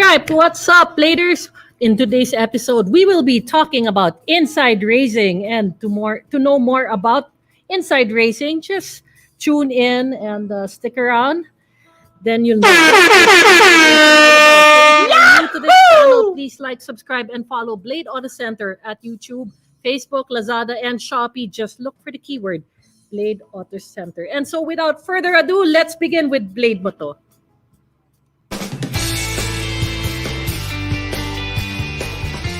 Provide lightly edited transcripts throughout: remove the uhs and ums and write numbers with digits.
right, what's up, players? In today's episode, we will be talking about inside racing, and to know more about inside racing, just tune in and stick around. Then you'll know what inside racing is all about. So if you are new to this channel, please like, subscribe, and follow Blade Auto Center at YouTube, Facebook, Lazada, and Shopee. Just look for the keyword Blade Auto Center. And so, without further ado, let's begin with Blade Moto.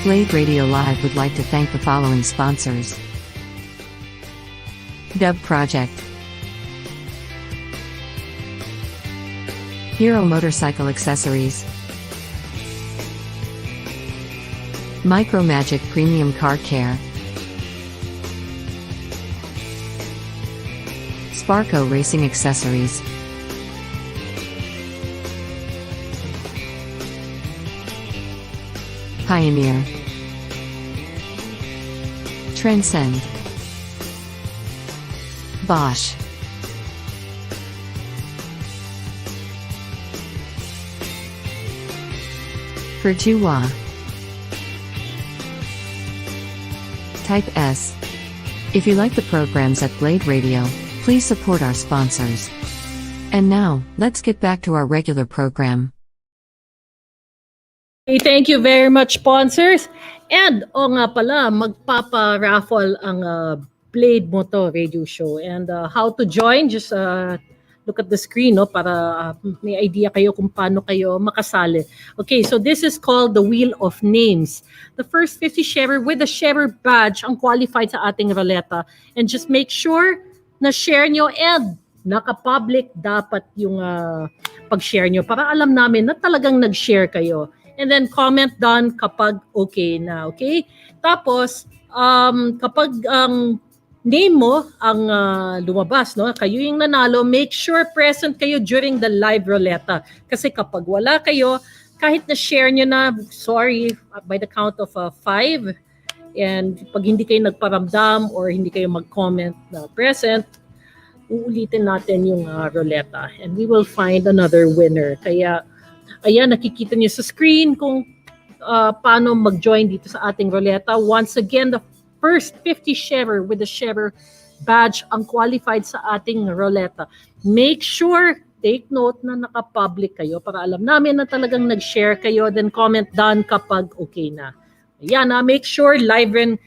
Blade Radio Live would like to thank the following sponsors. Dub Project, Hero Motorcycle Accessories, Micromagic Premium Car Care, Sparco Racing Accessories, Pioneer, Transcend, Bosch, Perjua, Type S. If you like the programs at Blade Radio, please support our sponsors. And now, let's get back to our regular program. Hey, thank you very much, sponsors. And nga pala, magpapa-raffle ang Blade Moto Radio Show. And how to join, just look at the screen para may idea kayo kung paano kayo makasali. Okay, so this is called the Wheel of Names. The first 50 sharer with a sharer badge ang qualified sa ating ruleta. And just make sure na share nyo and naka-public dapat yung pag-share nyo para alam namin na talagang nag-share kayo. And then comment done kapag okay na, okay? Tapos, kapag ang name mo ang lumabas, kayo yung nanalo, make sure present kayo during the live ruleta. Kasi kapag wala kayo, kahit na share nyo na, sorry, by the count of 5, and pag hindi kayo nagparamdam or hindi kayo mag-comment na present, uulitin natin yung ruleta. And we will find another winner. Kaya, ayan, nakikita niyo sa screen kung paano mag-join dito sa ating ruleta. Once again, the first 50 sharer with the sharer badge ang qualified sa ating ruleta. Make sure, take note na naka-public kayo para alam namin na talagang nag-share kayo. Then comment done kapag okay na. Ayan, make sure live rin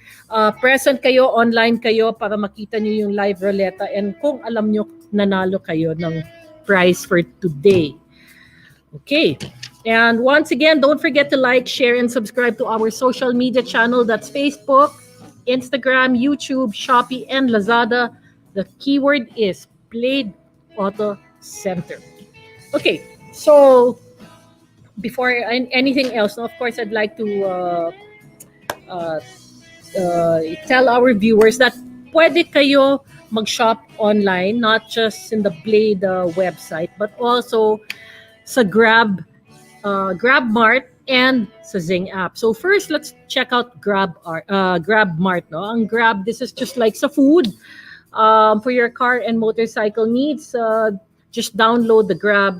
present kayo, online kayo para makita niyo yung live ruleta. And kung alam niyo nanalo kayo ng prize for today. Okay, and once again, don't forget to like, share, and subscribe to our social media channel. That's Facebook, Instagram, YouTube, Shopee, and Lazada. The keyword is Blade Auto Center. Okay, so before anything else, of course, I'd like to tell our viewers that pwede kayo mag-shop online, not just in the Blade website, but also sa Grab Mart and sa Zing app. So first, let's check out Grab Mart. Ang Grab, this is just like sa food for your car and motorcycle needs. Just download the Grab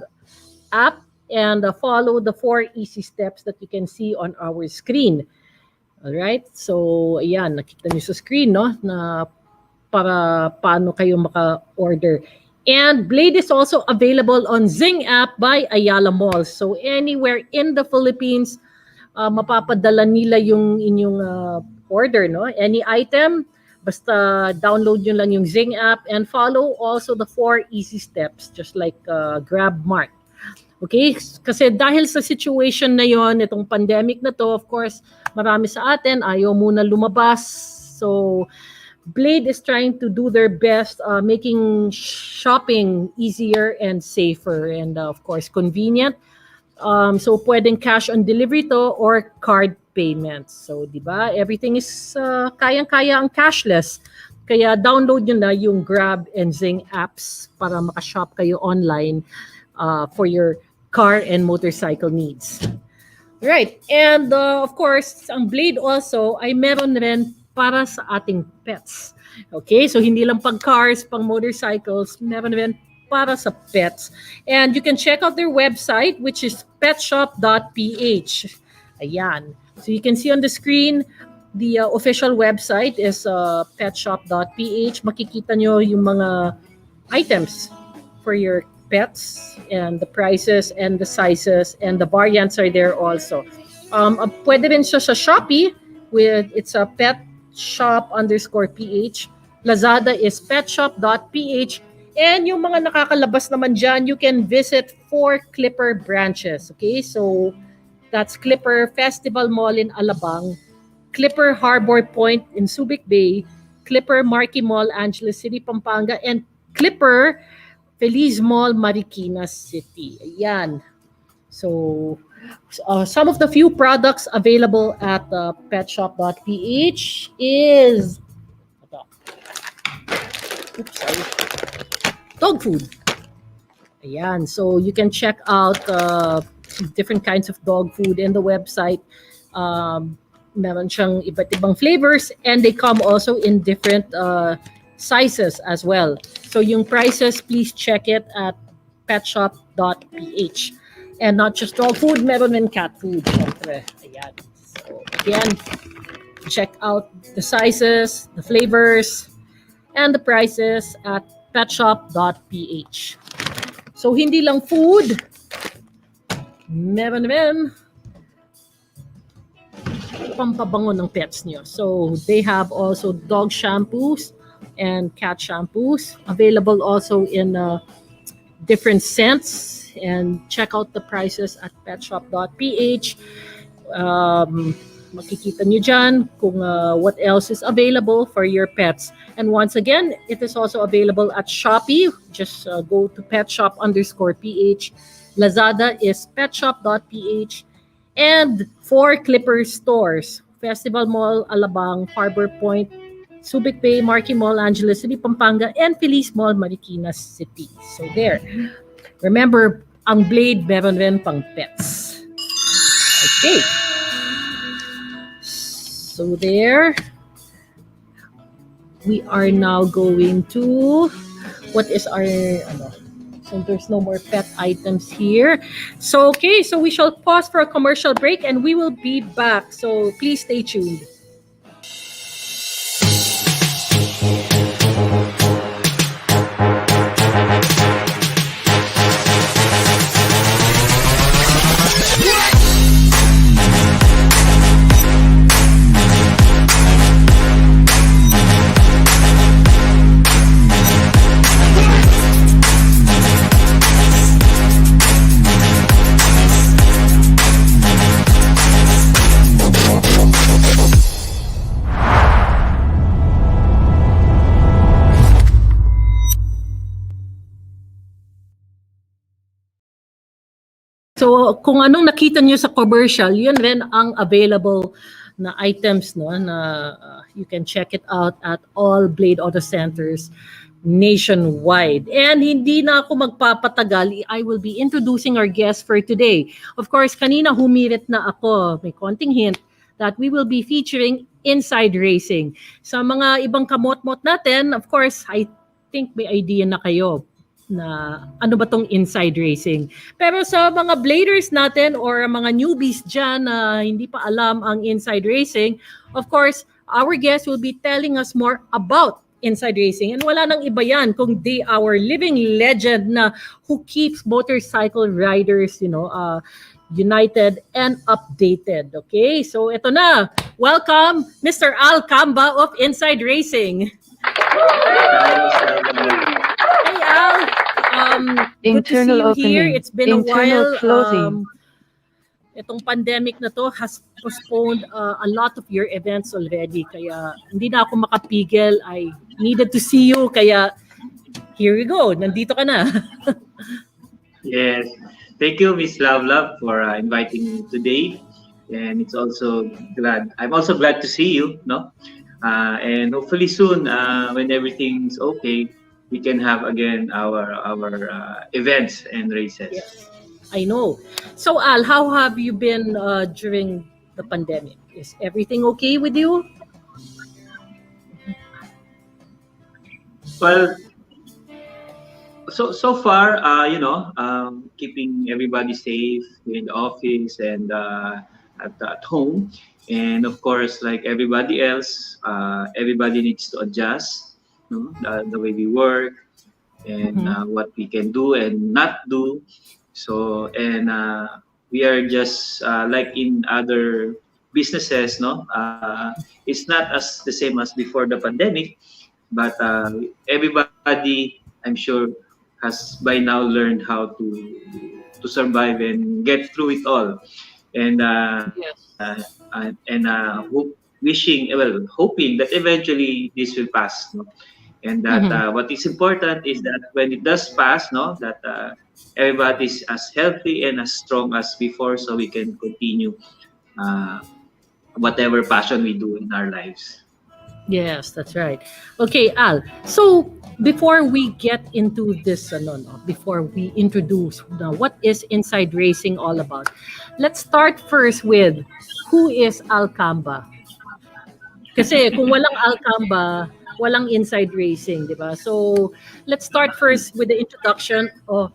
app and follow the 4 easy steps that you can see on our screen. All right? So, ayan, nakita niyo sa screen, na para paano kayo maka-order. And Blade is also available on Zing app by Ayala Malls. So anywhere in the Philippines, mapapadala nila yung inyong order, Any item, basta download nyo lang yung Zing app and follow also the 4 easy steps, just like Grab Mart. Okay? Kasi dahil sa situation na yon, itong pandemic na to, of course, marami sa atin ayaw muna lumabas. So Blade is trying to do their best, making shopping easier and safer and, of course, convenient. So, pwedeng cash on delivery to or card payments. So, di ba? Everything is kayang-kaya ang cashless. Kaya download nyo na yung Grab and Zing apps para makashop kayo online for your car and motorcycle needs. Right. And, of course, ang Blade also ay meron rin para sa ating pets. Okay, so hindi lang pang cars, pang motorcycles, meron rin para sa pets. And you can check out their website, which is petshop.ph. Ayan. So you can see on the screen, the official website is petshop.ph. Makikita nyo yung mga items for your pets and the prices and the sizes and the variants are there also. Pwede rin siya sa Shopee with it's a petshop_ph. Lazada is petshop.ph. And yung mga nakakalabas naman dyan, you can visit 4 Clipper branches. Okay, so that's Clipper Festival Mall in Alabang, Clipper Harbor Point in Subic Bay, Clipper Marquee Mall, Angeles City, Pampanga, and Clipper Feliz Mall, Marikina City. Ayan. So, some of the few products available at petshop.ph is dog food. Ayan. So, you can check out different kinds of dog food in the website. Meron siyang iba't ibang flavors and they come also in different sizes as well. So yung prices, please check it at petshop.ph. And not just dog food, meron din cat food. Syempre. Ayan. So again, check out the sizes, the flavors, and the prices at petshop.ph. So hindi lang food, meron din pampabango ng pets niyo. So they have also dog shampoos and cat shampoos available also in different scents, and check out the prices at petshop.ph. Makikita nyo dyan kung what else is available for your pets. And once again, it is also available at Shopee. Just go to petshop_ph. Lazada is petshop.ph. And 4 Clipper stores, Festival Mall, Alabang, Harbor Point, Subic Bay, Marquee Mall, Angeles City, Pampanga, and Feliz Mall, Marikina City. So there. Remember, ang Blade meron rin pang pets. Okay. So there. We are now going to, what is our, so there's no more pet items here. So, okay, so we shall pause for a commercial break and we will be back. So please stay tuned. So kung anong nakita niyo sa commercial, yun rin ang available na items, no, na you can check it out at all Blade Auto Centers nationwide. And hindi na ako magpapatagal, I will be introducing our guest for today. Of course, kanina humirit na ako, may konting hint that we will be featuring Inside Racing. Sa mga ibang kamot-mot natin, of course, I think may idea na kayo na ano ba tong Inside Racing. Pero sa mga bladers natin or mga newbies dyan na hindi pa alam ang Inside Racing, of course, our guest will be telling us more about Inside Racing. And wala nang iba yan kung they our living legend na who keeps motorcycle riders, united and updated. Okay, so ito na. Welcome, Mr. Al Camba of Inside Racing. Hey Al, good to see you here. It's been a while. Itong pandemic na to has postponed a lot of your events already. Kaya hindi na ako makapigil. I needed to see you. Kaya here we go. Nandito ka na. Yes. Thank you, Miss Love Love, for inviting me today. And it's also I'm also glad to see you, no? And hopefully soon, when everything's okay, we can have again our events and races. Yes, I know. So Al, how have you been during the pandemic? Is everything okay with you? Well, so far, keeping everybody safe in the office and at home, and of course, like everybody else, everybody needs to adjust, the way we work and Mhm. what we can do and not do. So and we are just like in other businesses, no, it's not as the same as before the pandemic, but everybody, I'm sure, has by now learned how to survive and get through it all. And Yes. hoping that eventually this will pass, no? And that Mhm. what is important is that when it does pass, no, that everybody is as healthy and as strong as before, so we can continue uh, whatever passion we do in our lives. Yes, that's right. Okay, Al. So before we get into this, before we introduce what is Inside Racing all about, let's start first with who is Al Camba. Kasi kung walang Al Camba, walang Inside Racing, di ba? So let's start first with the introduction of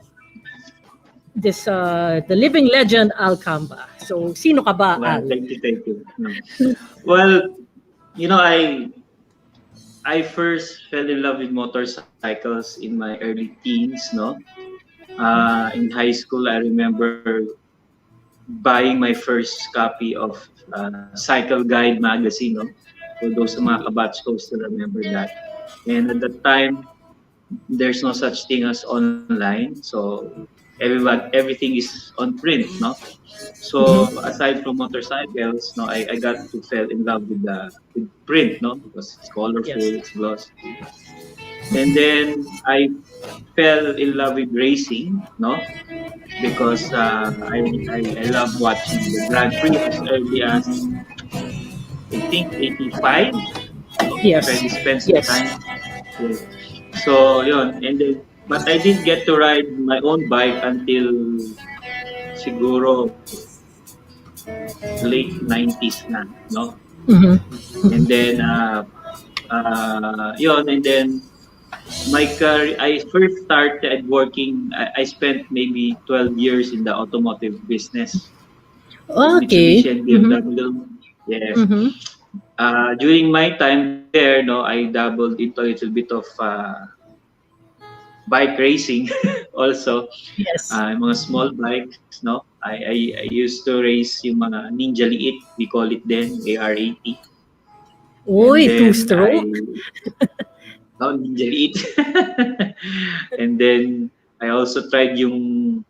this the living legend Al Camba. So sino ka ba, Well, Al? thank you. No. Well, you know, I first fell in love with motorcycles in my early teens, no. In high school, I remember buying my first copy of Cycle Guide magazine, no. For those sa mga kabatch ko still remember that. And at that time, there's no such thing as online, so everything is on print, no. So Mhm. aside from motorcycles, no, I got to fell in love with print, no, because it's colorful, Yes. it's glossy. And then I fell in love with racing, no, because I love watching the Grand Prix as early as I think 85, no, Yes. Freddie Spencer Yes. time. Yeah. So yun, and then but I didn't get to ride my own bike until siguro late 90s na, no? Mhm. And Mhm. then yun, and then my career, I first started working, I spent maybe 12 years in the automotive business with Okay. Mitsubishi and Mhm. BMW. Yes. Mhm. During my time there, no, I dabbled into a little bit of bike racing also. Yes. Mga small bikes, no. I used to race yung mga Ninja Liit, we call it then, AR80. And Uy, then two-stroke? Ninja Liit. And then I also tried yung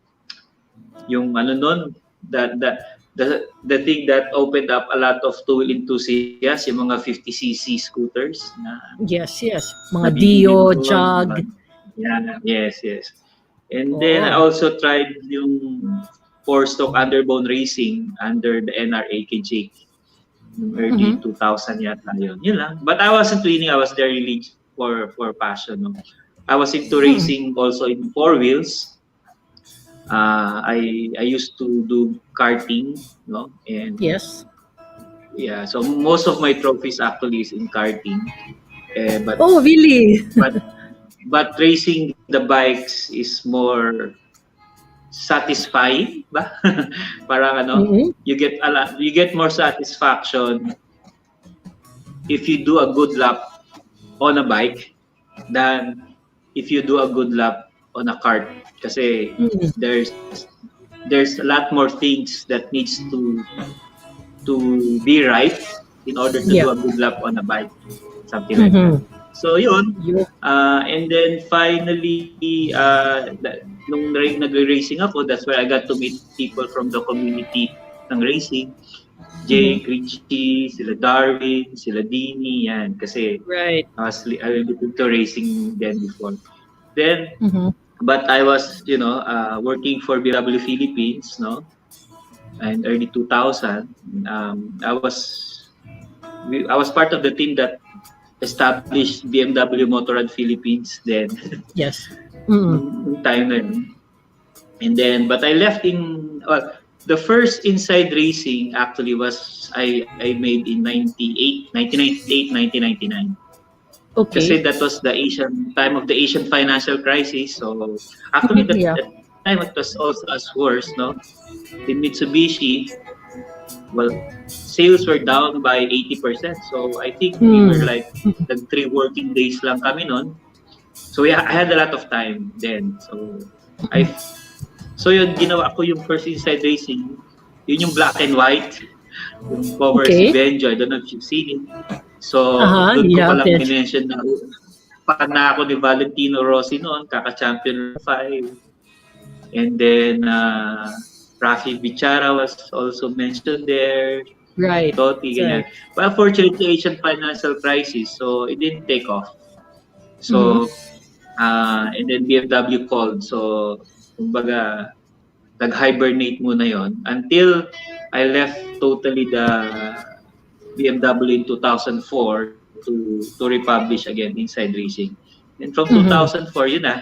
ano nun, the thing that opened up a lot of two-wheel enthusiasts, yung mga 50cc scooters Yes, yes. Mga nabibili mo Dio, doon. Jog. Yeah, yes. And then I Oo. also tried yung four-stroke underbone racing under the NRA KJ. Yung early Mhm. 2000 yata yun. Yun lang. But I wasn't winning. I was there really for passion. No? I was into Mhm. racing also in four wheels. I used to do karting, no? And Yes. yeah, so most of my trophies actually is in karting. Eh, Oh, really? but but racing the bikes is more satisfying ba? Parang ano, Mhm. you get more satisfaction if you do a good lap on a bike than if you do a good lap on a cart, kasi Mhm. there's a lot more things that needs to be right in order to Yeah. do a good lap on a bike, something like that. Mhm. So yun, You. and then finally, nung nag-racing ako, that's where I got to meet people from the community ng racing. Mhm. Jake, Richie, sila Darwin, sila Dini, yan. Kasi Right. I was into racing then before. Then, Mhm. but I was, working for BMW Philippines, no? In early 2000. I was part of the team that established BMW Motorrad Philippines then Yes. Mhm. nung time na yun. And then, but I left the first inside racing actually was I made in 1998, 1999. Kasi Okay. that was the time of the Asian financial crisis. So actually, Yeah. that time it was also as worse, no? In Mitsubishi, well, sales were down by 80%. So I think we were Mm. like, the 3 working days lang kami nun. So yeah, I had a lot of time then. So I so yun, ginawa ko yung first Inside Racing. Yun yung black and white. Yung cover si Okay. Benjo. I don't know if you've seen it. So doon ko Yeah, palang Benj. minention na fan na ako ni Valentino Rossi noon, kaka-champion 5. And then Rafi Bichara was also mentioned there. Right. Totti, ganyan. Right. But unfortunately, Asian financial crisis, so it didn't take off. Mhm. So, and then BMW called. So, kumbaga, nag-hibernate muna yon until I left totally the BMW in 2004 to republish again Inside Racing. And from Mhm. 2004, yun na,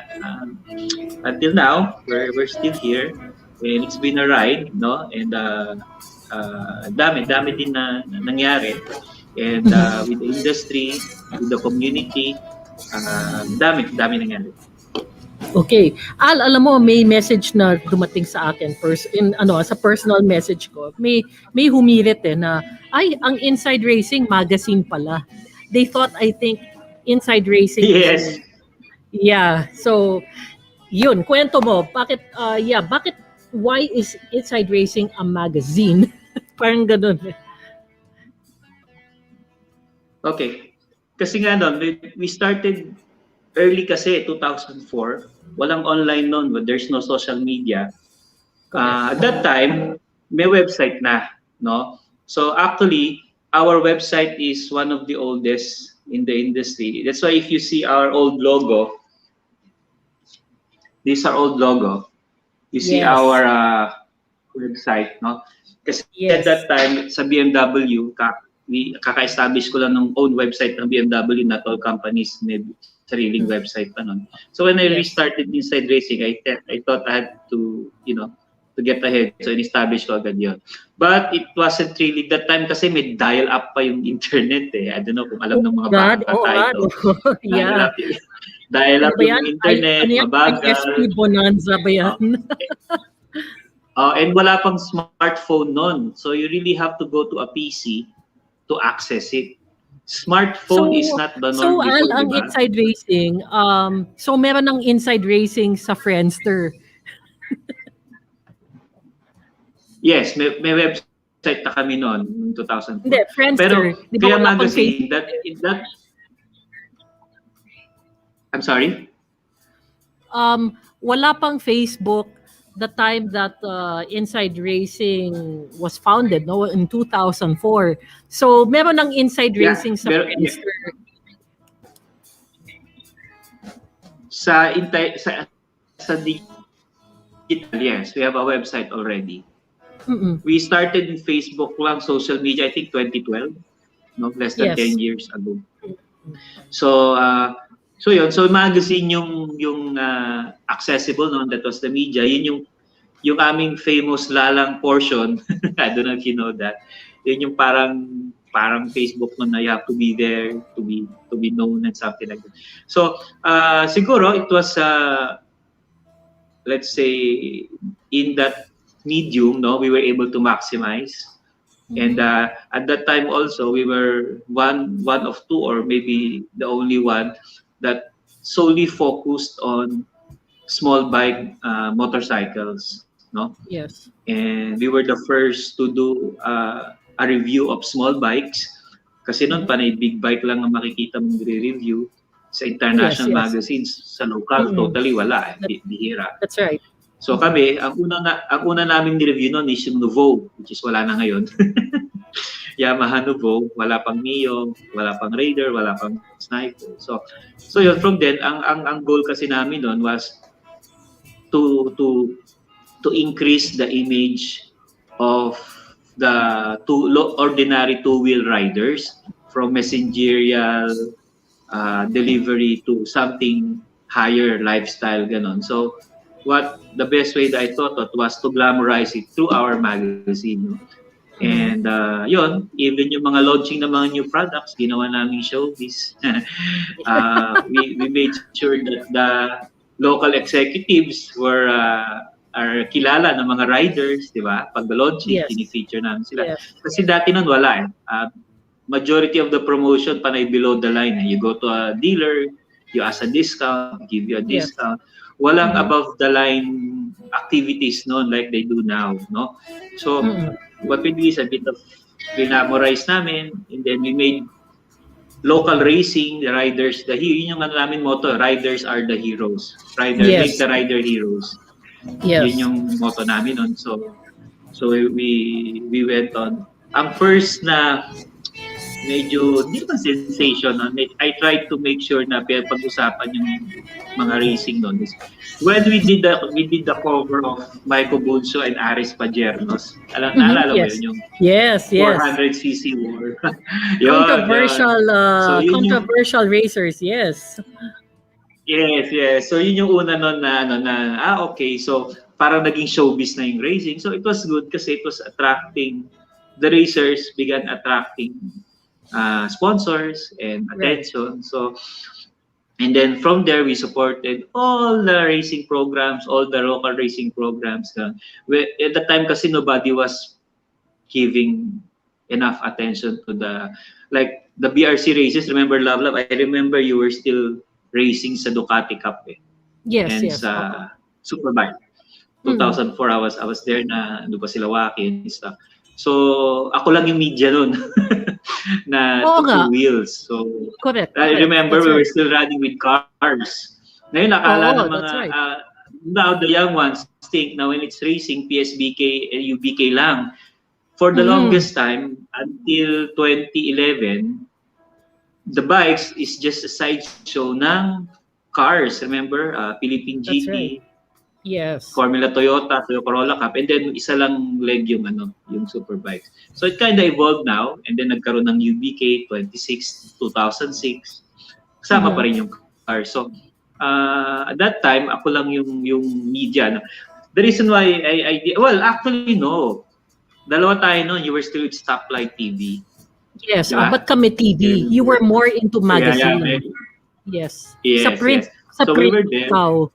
until now, we're still here. And it's been a ride, no? And dami din na nangyari. And Mhm. with the industry, with the community, dami nangyari. Okay. Alam mo, may message na dumating sa akin sa personal message ko. May humirit na ay ang Inside Racing magazine pala. They thought I think Inside Racing is Yes. yeah. So yun, kwento mo. Bakit why is Inside Racing a magazine? Parang ganun. Okay. Kasi nga noon, we started early kasi, 2004. Walang online noon, but there's no social media. At that time, may website na, no? So actually, our website is one of the oldest in the industry. That's why if you see our old logo, this is our old logo. You see Yes. our website, no? Kasi at Yes. that time, sa BMW, kaka-establish ko lang ng own website ng BMW, not all companies may sariling website pa nun. So when I Yes. restarted Inside Racing, I thought I had to, to get ahead. So in-establish ko agad yun. But it wasn't really, that time kasi may dial-up pa yung internet eh. I don't know kung alam ng mga bata ito. Yeah. Dial-up Ano ba yan? yung internet, mabagal. ISP Bonanza ba yan? And wala pang smartphone nun. So you really have to go to a PC to access it. Smartphone is not the norm before, ang diba? Inside Racing, so meron ng Inside Racing sa Friendster. Yes, may website na kami noon, 2004. Hindi, Friendster. Pero Di ba kaya wala pang magazine, Facebook? I'm sorry? Wala pang Facebook the time that Inside Racing was founded, no, in 2004. So meron ng Inside Racing sa Friendster. Sa digital, yes, we have a website already. We started in Facebook lang, social media, I think 2012, no, less than 10 years ago. So yun, so magazine yung accessible noon, that was the media. Yun yung aming famous lalang portion. I don't know if you know that. Yun yung parang Facebook na you have to be there to be known and something like that. So siguro it was let's say in that medium, no, we were able to maximize. And at that time also, we were one of two, or maybe the only one that solely focused on small bike motorcycles, no? Yes. And we were the first to do a review of small bikes. Kasi noon panay big bike lang ang makikita mong review sa international magazines. Sa local, totally wala. Bihira. That's right. So kami, ang una naming ni-review noon is yung Nouveau, which is wala na ngayon. Yamaha Nouveau, wala pang Mio, wala pang Raider, wala pang Sniper. So yun, from then, ang goal kasi namin noon was to increase the image of the ordinary two-wheel riders, from messengerial delivery to something higher lifestyle, ganon. So the best way that I thought of was to glamorize it through our magazine. And yun, even yung mga launching ng mga new products, ginawa namin showbiz. We made sure that the local executives are kilala ng mga riders, di ba? Pag the launching, Yes. feature namin sila. Yes. Kasi dati nun wala eh. Majority of the promotion panay below the line. You go to a dealer, you ask a discount, give you a Yes. discount. Walang Mhm. above the line activities noon like they do now, no? So what we did is a bit of glamorize namin, and then we made local racing, the riders, yun yung ano namin motto, riders are the heroes. Make Yes. the rider heroes. Yes. Yun yung motto namin nun. So we went on. Ang first na medyo di ba sensation, I tried to make sure na pag-usapan yung mga racing noon is when we did the cover of Michael Bunso and Aris Pajernos. Naalala mo Yes. yun yung Yes. 400cc war. Yun, Controversial, So, yun yung- controversial racers. Yes. Yes. So yun yung una nun na okay. So parang naging showbiz na yung racing. So it was good kasi it was attracting, the racers began attracting sponsors and attention. So, and then from there we supported all the racing programs, all the local racing programs. At the time kasi nobody was giving enough attention to the BRC races. Remember, Love? I remember you were still racing sa Ducati Cup Yes. and Yes. sa Superbike. 2004 I was there na doon pa sila Waki and stuff. So ako lang yung media noon na two wheels. So Correct. I remember That's we were right. still running with cars. Ngayon akala ng mga that's right. now the young ones think na when it's racing PSBK and UBK lang. For the longest time until 2011, the bikes is just a sideshow ng cars. Remember, Philippine That's GT, right. Yes. Formula Toyota Corolla Cup, and then isa lang leg yung Superbikes. So it kind of evolved now, and then nagkaroon ng UBK 2006. Kasama pa rin yung car. So at that time, ako lang yung media. The reason why I did, well, actually no. Dalawa tayo noon. You were still with Stoplight TV. Yes. Diba? But kami TV. You were more into magazine. Yes. Sa print. Yes. Sa So print. we were there. Ikaw.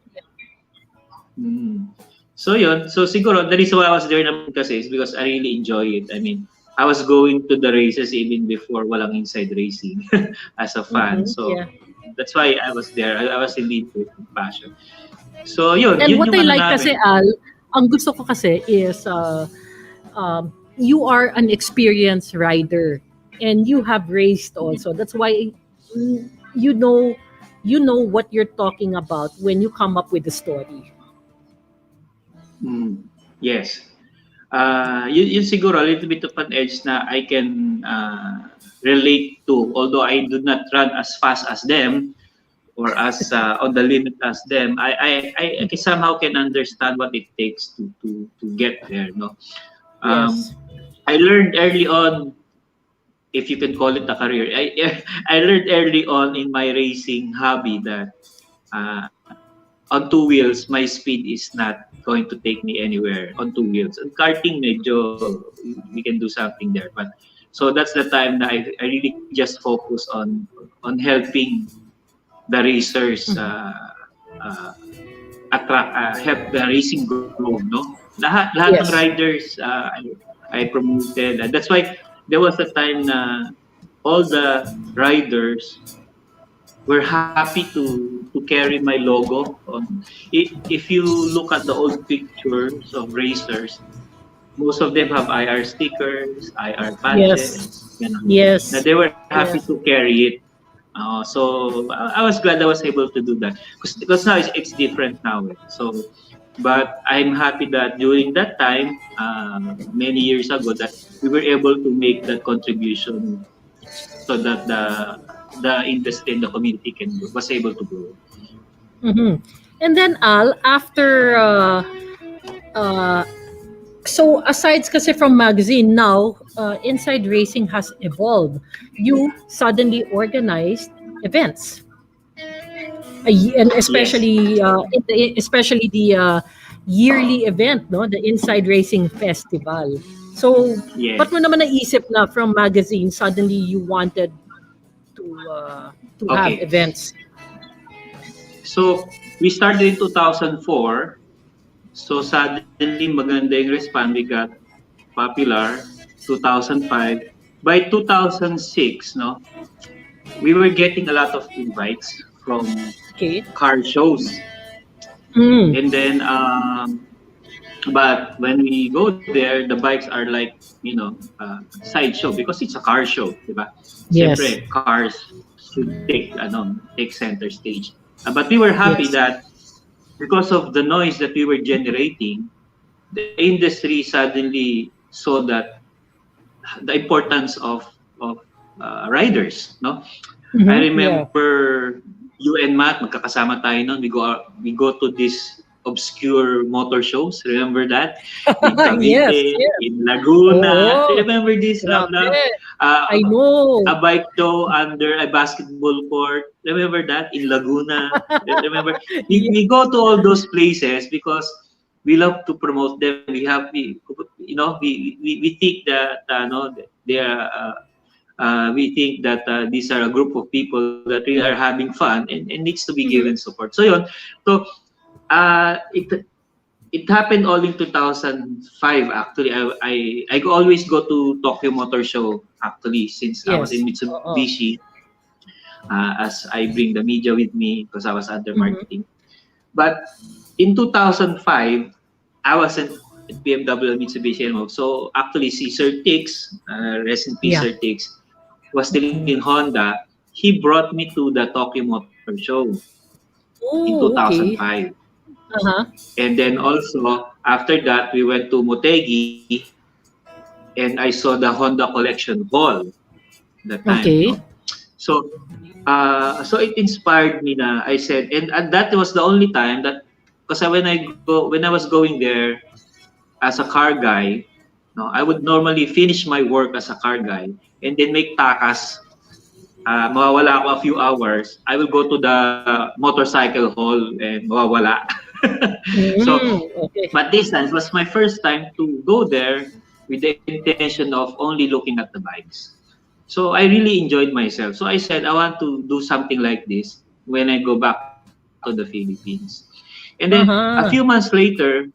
So yun, so siguro the reason why I was there naman kasi is because I really enjoy it. I mean, I was going to the races even before walang inside racing as a fan. So that's why I was there. I was really into it with passion. So yun, And yun what yung I like namin. kasi, Al, ang gusto ko kasi is you are an experienced rider and you have raced also. That's why you know what you're talking about when you come up with the story. Yes. Yun siguro a little bit of an edge na I can relate to, although I do not run as fast as them or as on the limit as them. I somehow can understand what it takes to get there. No, Yes. I learned early on, if you can call it a career. I learned early on in my racing hobby that on two wheels, my speed is not going to take me anywhere on two wheels. And karting, medyo, we can do something there. But so that's the time that I really just focus on helping the racers help the racing grow. No, lahat Yes. ng riders I promoted. That's why there was a time na all the riders were happy to carry my logo on. If you look at the old pictures of racers, most of them have IR stickers, IR patches. Yes. That they were happy to carry it. So I was glad I was able to do that because now it's different now. So, but I'm happy that during that time, many years ago, that we were able to make that contribution so that the industry and the community was able to grow. And then Al, after so aside kasi from magazine now, Inside Racing has evolved. You suddenly organized events, and especially especially the yearly event, no? The Inside Racing Festival. So, Yes. ba't mo naman naisip na from magazine, suddenly you wanted to have Okay. events? So, we started in 2004. So, suddenly, maganda yung response. We got popular, 2005. By 2006, no, we were getting a lot of invites from Okay. car shows. Mm. And then, but when we go there, the bikes are like, sideshow because it's a car show, diba? Yes. Siyempre, cars should take center stage. But we were happy Yes. that because of the noise that we were generating, the industry suddenly saw that the importance of riders, no? Mhm, I yeah. remember you and Matt, magkakasama tayo noon. We go to this obscure motor shows. Remember that? In Yes, Cavite, yes. in Laguna. Oo. Remember this, Love? Grabe. Uh, I know. a bike show under a basketball court. Remember that? In Laguna. Remember? We go to all those places because we love to promote them. We think that they are. We think that these are a group of people that really are having fun and needs to be given support. So yun. So it happened all in 2005 actually. I always go to Tokyo Motor Show actually since I was in Yes. Mitsubishi as I bring the media with me because I was under marketing. But in 2005, I wasn't at BMW and Mitsubishi anymore. So actually, si Sir Tix, rest in peace, Yeah. Sir Tix, was still in Honda. He brought me to the Tokyo Motor Show in Oh, okay. 2005. Uh-huh. And then also, after that, we went to Motegi and I saw the Honda Collection Hall that time. Okay. No? So it inspired me na I said, and that was the only time that, because when I was going there as a car guy, no, I would normally finish my work as a car guy and then make takas. Mawawala ako a few hours. I will go to the motorcycle hall and mawawala. So, Okay. but this time it was my first time to go there with the intention of only looking at the bikes. So I really enjoyed myself. So I said I want to do something like this when I go back to the Philippines. And then a few months later,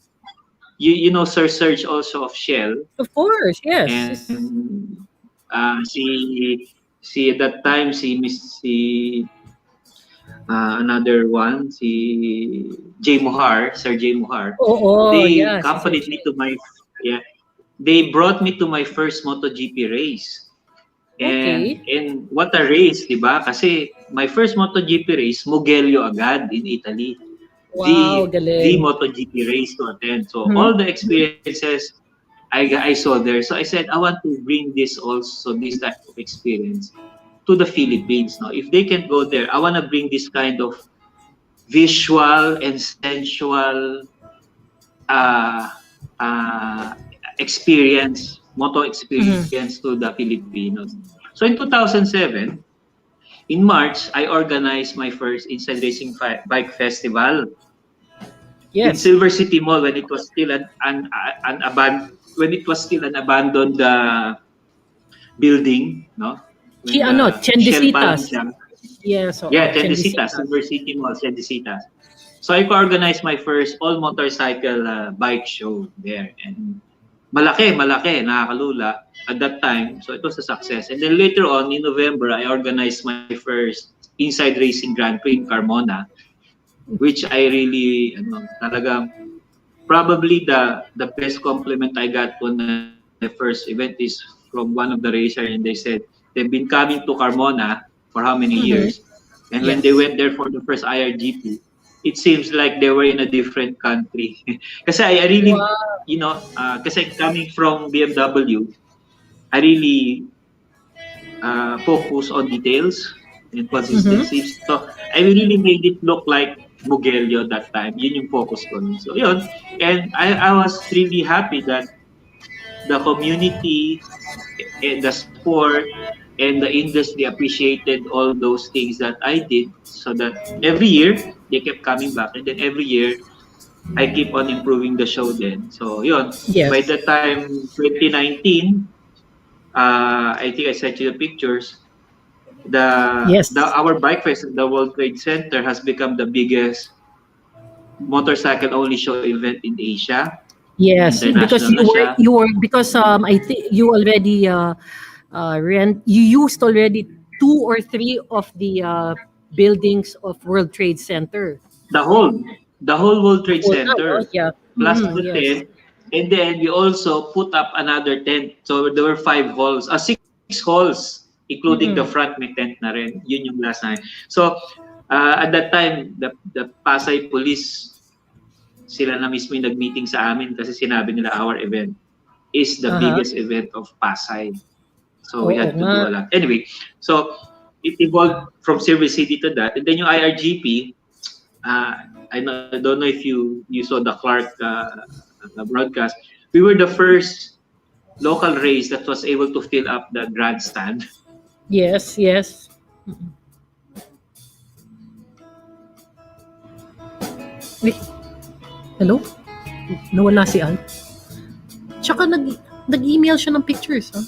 you know Sir Serge also of Shell, Of course, yes. and si at that time another one, Jay Mohar, Sir Jay Mohar. Oo, They yeah. accompanied me to they brought me to my first MotoGP race. Okay. And what a race, di ba? Kasi my first MotoGP race, Mugello agad in Italy. Wow, The galing. MotoGP race to attend. So all the experiences I saw there. So I said, I want to bring this type of experience to the Philippines. No? If they can go there, I want to bring this kind of visual and sensual experience, moto experience to the Filipinos. So in 2007, in March, I organized my first Inside Racing Bike Festival in Yes. Silver City Mall when it was still an abandoned building, no? When the Shell pa lang Chendesitas. siya. Yes. oo, Yeah, Chendesitas, Silver City Mall, Chendesitas. So I organized my first all motorcycle bike show there, and malaki, nakakalula at that time. So it was a success. And then later on in November, I organized my first Inside Racing Grand Prix in Carmona, which I really, talaga, probably the best compliment I got when the first event is from one of the racers, and they said they've been coming to Carmona for how many years, and when they went there for the first IRGP, it seems like they were in a different country. Kasi I really, kasi coming from BMW, I really focus on details and consistency. So I really made it look like Mugello that time. Yun yung focus ko. So yun. And I was really happy that the community, the sport, and the industry appreciated all those things that I did, so that every year they kept coming back, and then every year I keep on improving the show then. So yun, Yes. by the time 2019, I think I sent you the pictures. Yes. Our bike fest at the World Trade Center has become the biggest motorcycle only show event in Asia. Yes, because International na siya. I think you already you used already 2 or 3 of the buildings of World Trade Center. The whole World Trade Oh, now, Center yeah. plus Mhm, the yes. tent, and then we also put up another tent. So there were 5 halls, 6 halls, including the Mhm. front may tent na rin. Yun yung last time. So at that time, the Pasay Police, sila na mismo yung nag-meeting sa amin kasi sinabi nila our event is the Uh-huh. biggest event of Pasay. So we Oo had to nga. do a lot. Anyway, so it evolved from Silver City to that. And then yung IRGP, I don't know if you saw the Clark broadcast. We were the first local race that was able to fill up the grandstand. Yes, yes. Wait. Hello? Nawala si Al. Tsaka nag-email siya ng pictures, ha?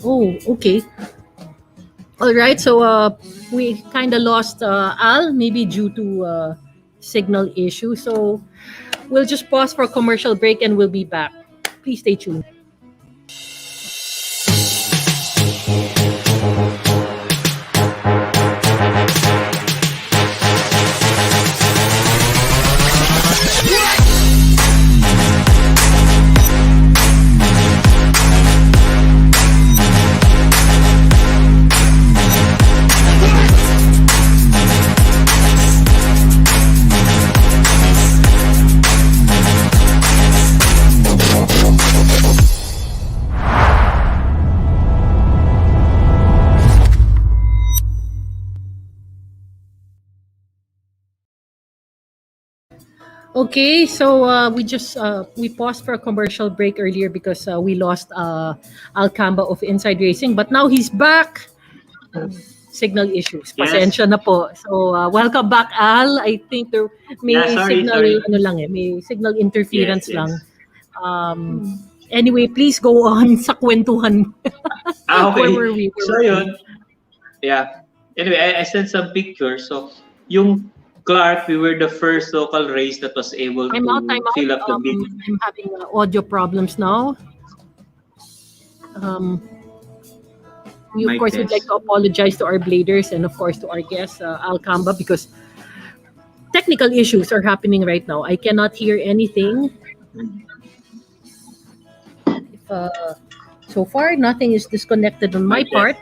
Oh, okay. All right, so we kind of lost Al, maybe due to signal issue. So we'll just pause for a commercial break and we'll be back. Please stay tuned. Okay, so we paused for a commercial break earlier because we lost Alcamba of Inside Racing, but now he's back. Signal issues. Yes. Pasensya na po. So welcome back, Al. I think there may Sorry. may signal interference Yes. lang. Anyway, please go on sa kwentuhan. Okay. Where were we? So yun. Yeah. Anyway, I sent some pictures. So yung Clark, we were the first local race that was able I'm out. to fill up the bid. I'm having audio problems now. We of Mic course would test. like to apologize to our bladers and of course to our guest Alcamba because technical issues are happening right now. I cannot hear anything. So far, nothing is disconnected on my Mic test. part.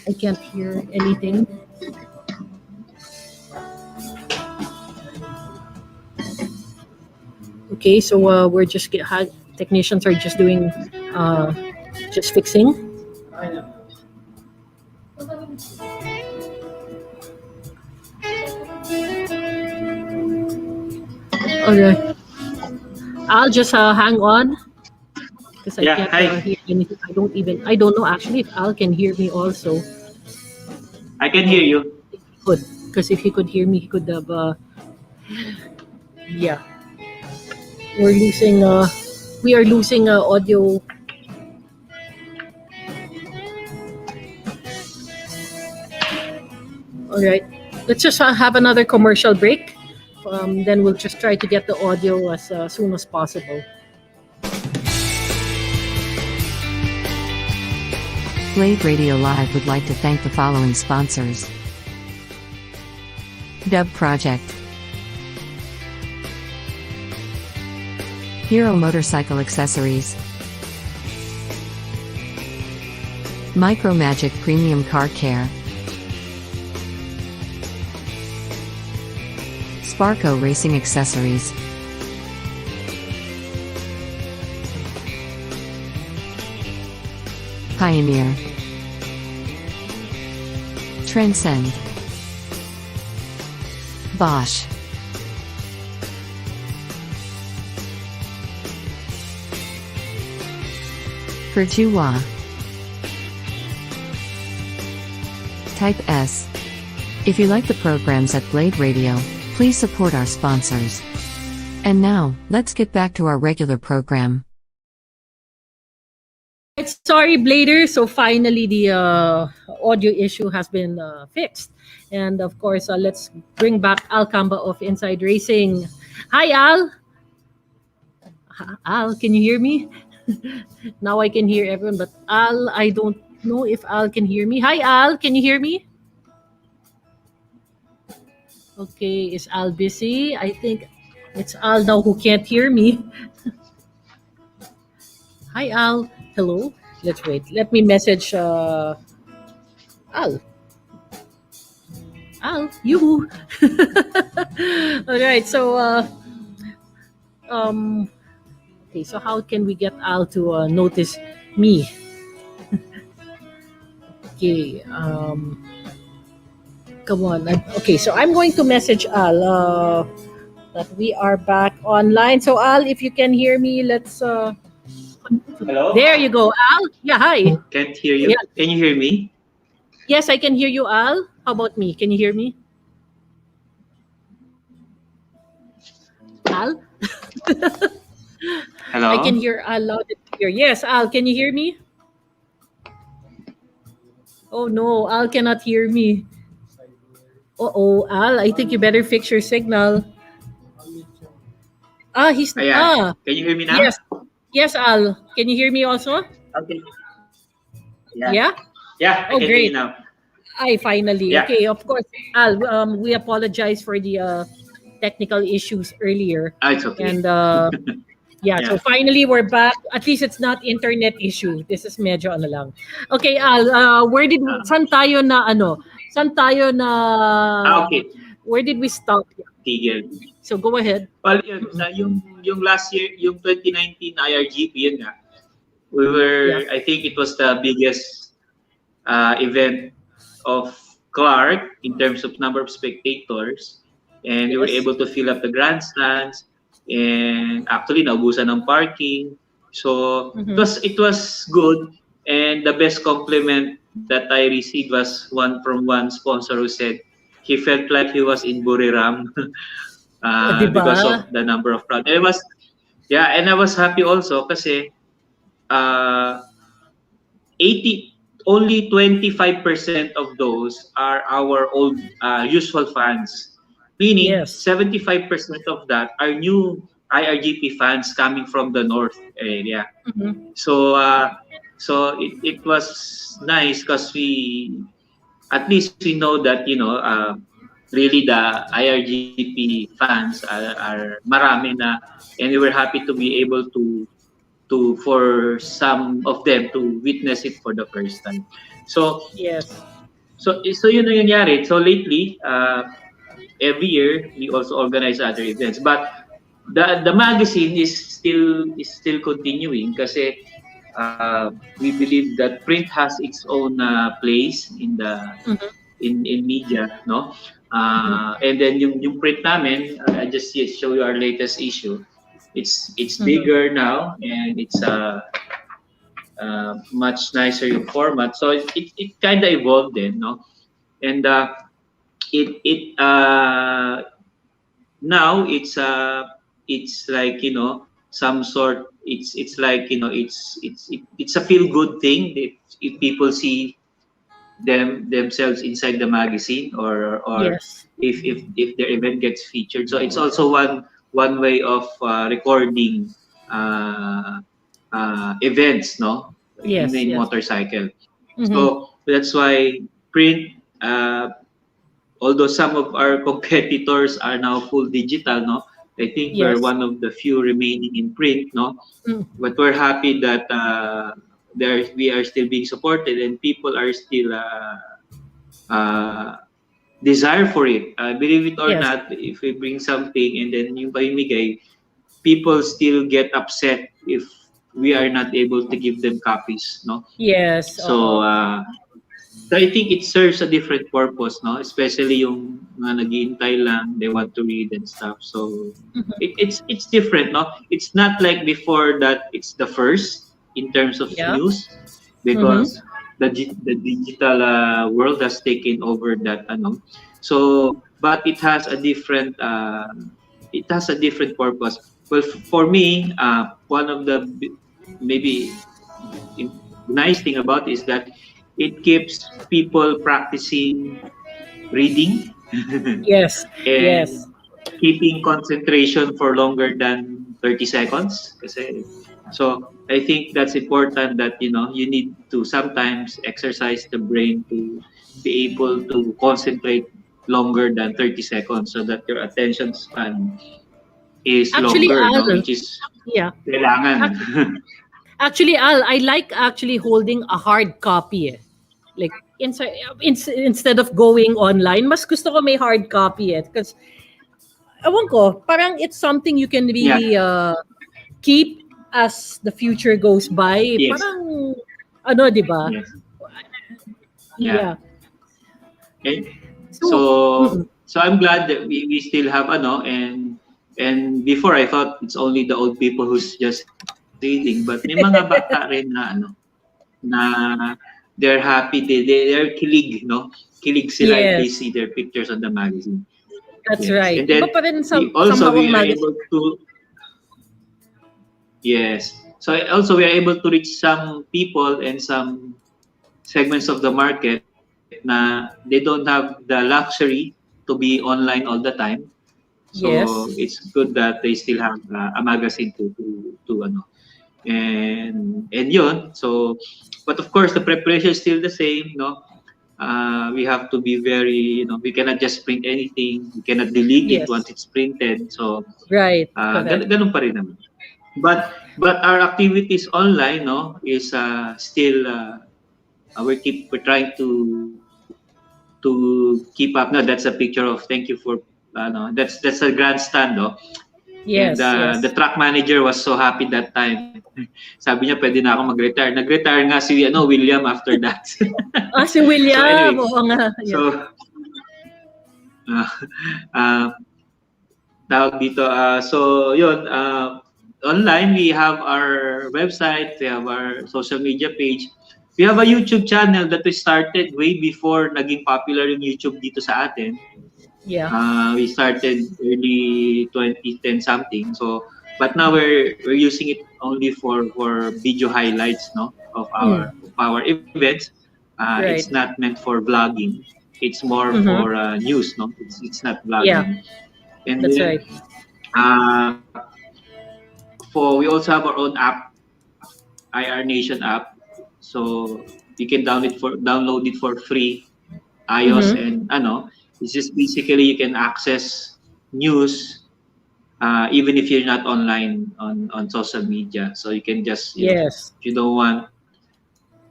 I can't hear anything. Okay, so we're just technicians are just doing just fixing. Okay, I'll just hang on because I Yeah, can't hi. hear anything. I don't know actually if Al can hear me also. I can hear you. Good, because if he could hear me, he could have. Yeah, we are losing audio. All right, let's just have another commercial break. Then we'll just try to get the audio as soon as possible. Blade Radio Live would like to thank the following sponsors: Dub Project, Hero Motorcycle Accessories, Micromagic Premium Car Care, Sparco Racing Accessories, Pioneer, Transcend, Bosch, Pertua, type S. If you like the programs at Blade Radio, please support our sponsors. And now, let's get back to our regular program. Sorry, Blader. So finally, the audio issue has been fixed. And of course, let's bring back Al Camba of Inside Racing. Hi, Al. Al, can you hear me? Now I can hear everyone, but Al, I don't know if Al can hear me. Hi, Al. Can you hear me? Okay, is Al busy? I think it's Al now who can't hear me. Hi, Al. Hello. Let's wait. Let me message Al. Al, you. All right. So, okay. So, how can we get Al to notice me? Okay. Come on. Okay. So, I'm going to message Al that we are back online. So, Al, if you can hear me, let's. Hello? There you go, Al. Yeah, hi. Can't hear you. Yeah. Can you hear me? Yes, I can hear you, Al. How about me? Can you hear me? Al? Hello? I can hear Al loud and clear. Yes, Al, can you hear me? Oh no, Al cannot hear me. Uh-oh, Al, I think you better fix your signal. He's Ayan. Can you hear me now? Yes. Yes, Al. Can you hear me also? Okay. Yeah? Yeah, I Oh, can hear great. you now. Finally. Yeah. Okay, of course. Al, we apologize for the technical issues earlier. It's okay. And yeah, so Yeah. finally we're back. At least it's not internet issue. This is medyo ano lang. Okay, Al, saan tayo na Okay. where did we stop? Tigil. So go ahead. Well, yung last year, yung 2019 IRGP, yun nga. We were, I think it was the biggest event of Clark in terms of number of spectators. And we were Yes. able to fill up the grandstands. And actually, naubusan ng parking. So, it was good. And the best compliment that I received was from one sponsor who said he felt like he was in Buriram. Diba? Because of the number of crowd. And I was happy also kasi only 25% of those are our old usual fans. Meaning, Yes. 75% of that are new IRGP fans coming from the north area. So it was nice because at least we know that, really the IRGP fans are marami na, and we were happy to be able to for some of them to witness it for the first time. So Yes. so yun ang nangyari. So lately, every year we also organize other events, but the magazine is still continuing kasi we believe that print has its own place in the in media, no? And then yung print namin, I just show you our latest issue. It's bigger now, and it's much nicer yung format. So it kind of evolved then, no? And now it's like, some sort, it's like, it's a feel good thing if people see themselves inside the magazine, or Yes. if their event gets featured. So it's also one way of recording events, no? Yes, In yes. motorcycle. So that's why print, although some of our competitors are now full digital, no? I think we're Yes. one of the few remaining in print, no? But we're happy that we are still being supported, and people are still desire for it. Believe it or Yes. not, if we bring something and then yung pamimigay, people still get upset if we are not able to give them copies, no? Yes. So I think it serves a different purpose, no? Especially yung mga naghihintay lang, they want to read and stuff. So it's different, no? It's not like before that it's the first in terms of Yeah. news, because the digital world has taken over that so but it has a different purpose. Well, for me, one of the maybe nice thing about is that it keeps people practicing reading Yes. Yes. and keeping concentration for longer than 30 seconds. So I think that's important that you need to sometimes exercise the brain to be able to concentrate longer than 30 seconds so that your attention span is Actually, longer, no? Al, Which is yeah. kailangan. Actually, Al, I like actually holding a hard copy. Like instead of going online, mas gusto ko may hard copy because ewan ko, parang it's something you can Yeah. really keep as the future goes by. Yes. Parang di ba? Yes. Yeah. Okay. So, So I'm glad that we still have and before I thought it's only the old people who's just reading, but may mga bata rin na they're happy, they're kilig, no? Kilig sila if they Yes. see their pictures on the magazine. That's Yes. right. And then Iba pa rin sa we are magazine. able to yes. So also we are able to reach some people and some segments of the market na they don't have the luxury to be online all the time. So Yes. it's good that they still have a magazine to and yun. So but of course the preparation is still the same, no? We have to be very, we cannot just print anything. We cannot delete Yes. it once it's printed. So Right. Correct. ganun pa rin naman. But our activities online, no, is still we're trying to keep up. No, that's a picture of thank you for that's a grandstand, no. Yes. And the track manager was so happy that time. Sabi niya pwede na ako mag-retire. Nag-retire nga si William after that. Si William. So anyway, Oo nga. Yeah. So tawag dito so yun online we have our website, we have our social media page. We have a YouTube channel that we started way before naging popular yung YouTube dito sa atin. Yeah. We started early 2010 something. So, but now we're using it only for video highlights, no, of our events. Right. It's not meant for vlogging. It's more for news, no. It's not vlogging. Yeah. And That's then, right. We also have our own app, IR Nation app. So you can download it for free, iOS and it's just basically you can access news even if you're not online on social media. So you can just Yes. if you don't want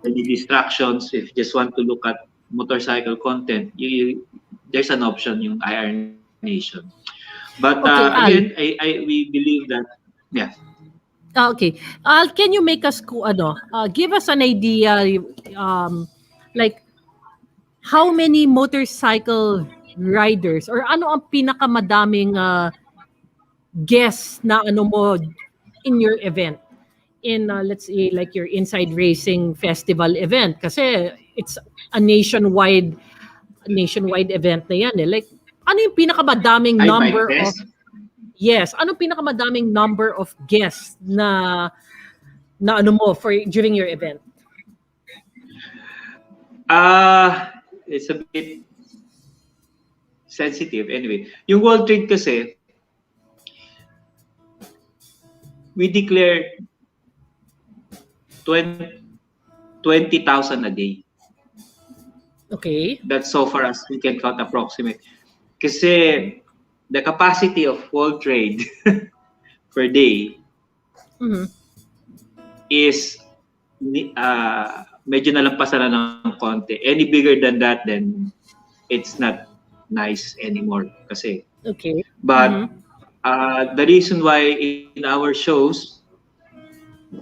any distractions, if you just want to look at motorcycle content, there's an option yung IR Nation. But Okay, again, we believe that Okay. Can you make us give us an idea like how many motorcycle riders or ano ang pinakamadaming guests na mo in your event? In let's say like your Inside Racing Festival event kasi it's a nationwide event na yan eh. Like ano yung pinakamadaming number of Yes, ano pinakamadaming number of guests na for during your event? It's a bit sensitive. Anyway, yung World Trade kasi, we declared 20,000 a day. Okay. That's so far as we can count approximate. Kasi the capacity of World Trade per day is medyo nalampasan na ng konti. Any bigger than that, then it's not nice anymore. Kasi. Okay. But the reason why in our shows,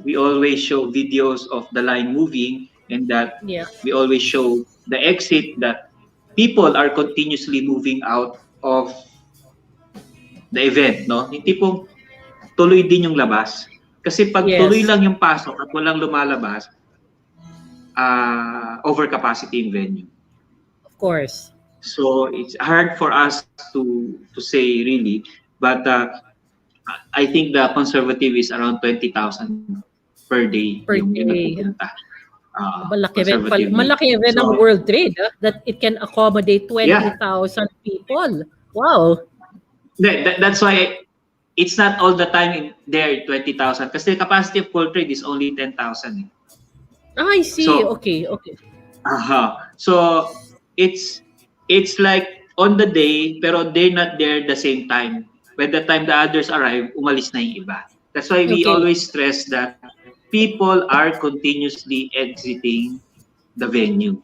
we always show videos of the line moving and that we always show the exit that people are continuously moving out of the event, no? Yung tipong tuloy din yung labas. Kasi pag tuloy lang yung pasok at walang lumalabas, overcapacity in venue. Of course. So it's hard for us to say really, but I think the conservative is around 20,000 per day Per yung day. nagpupunta. Malaki rin, Conservatively. malaki rin ang So, World Trade that it can accommodate 20,000 people. Wow. That's why it's not all the time in there 20,000 kasi the capacity of World Trade is only 10,000. I see. So, Okay. So it's like on the day pero they're not there the same time. By the time the others arrive, umalis na yung iba. That's why we Okay. always stress that people are continuously exiting the venue.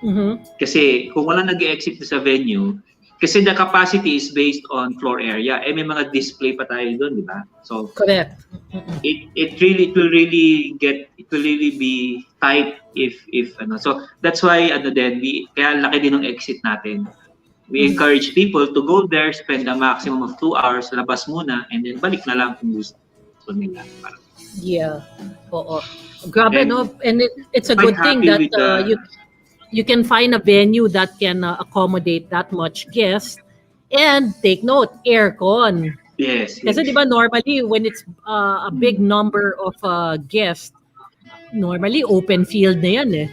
Mhm. Kasi kung wala nag-exit sa venue, kasi the capacity is based on floor area. May mga display pa tayo doon, di ba? So Correct. it will really be tight if ano. So that's why kaya laki din ng exit natin. We encourage people to go there, spend a maximum of 2 hours, labas muna, and then balik na lang kung gusto nila. Yeah. Oo. Grabe, And no? And it's a quite good thing happy that with you can find a venue that can accommodate that much guests. And take note, aircon. Yes. Kasi di ba normally when it's a big number of guests, normally open field na yan eh.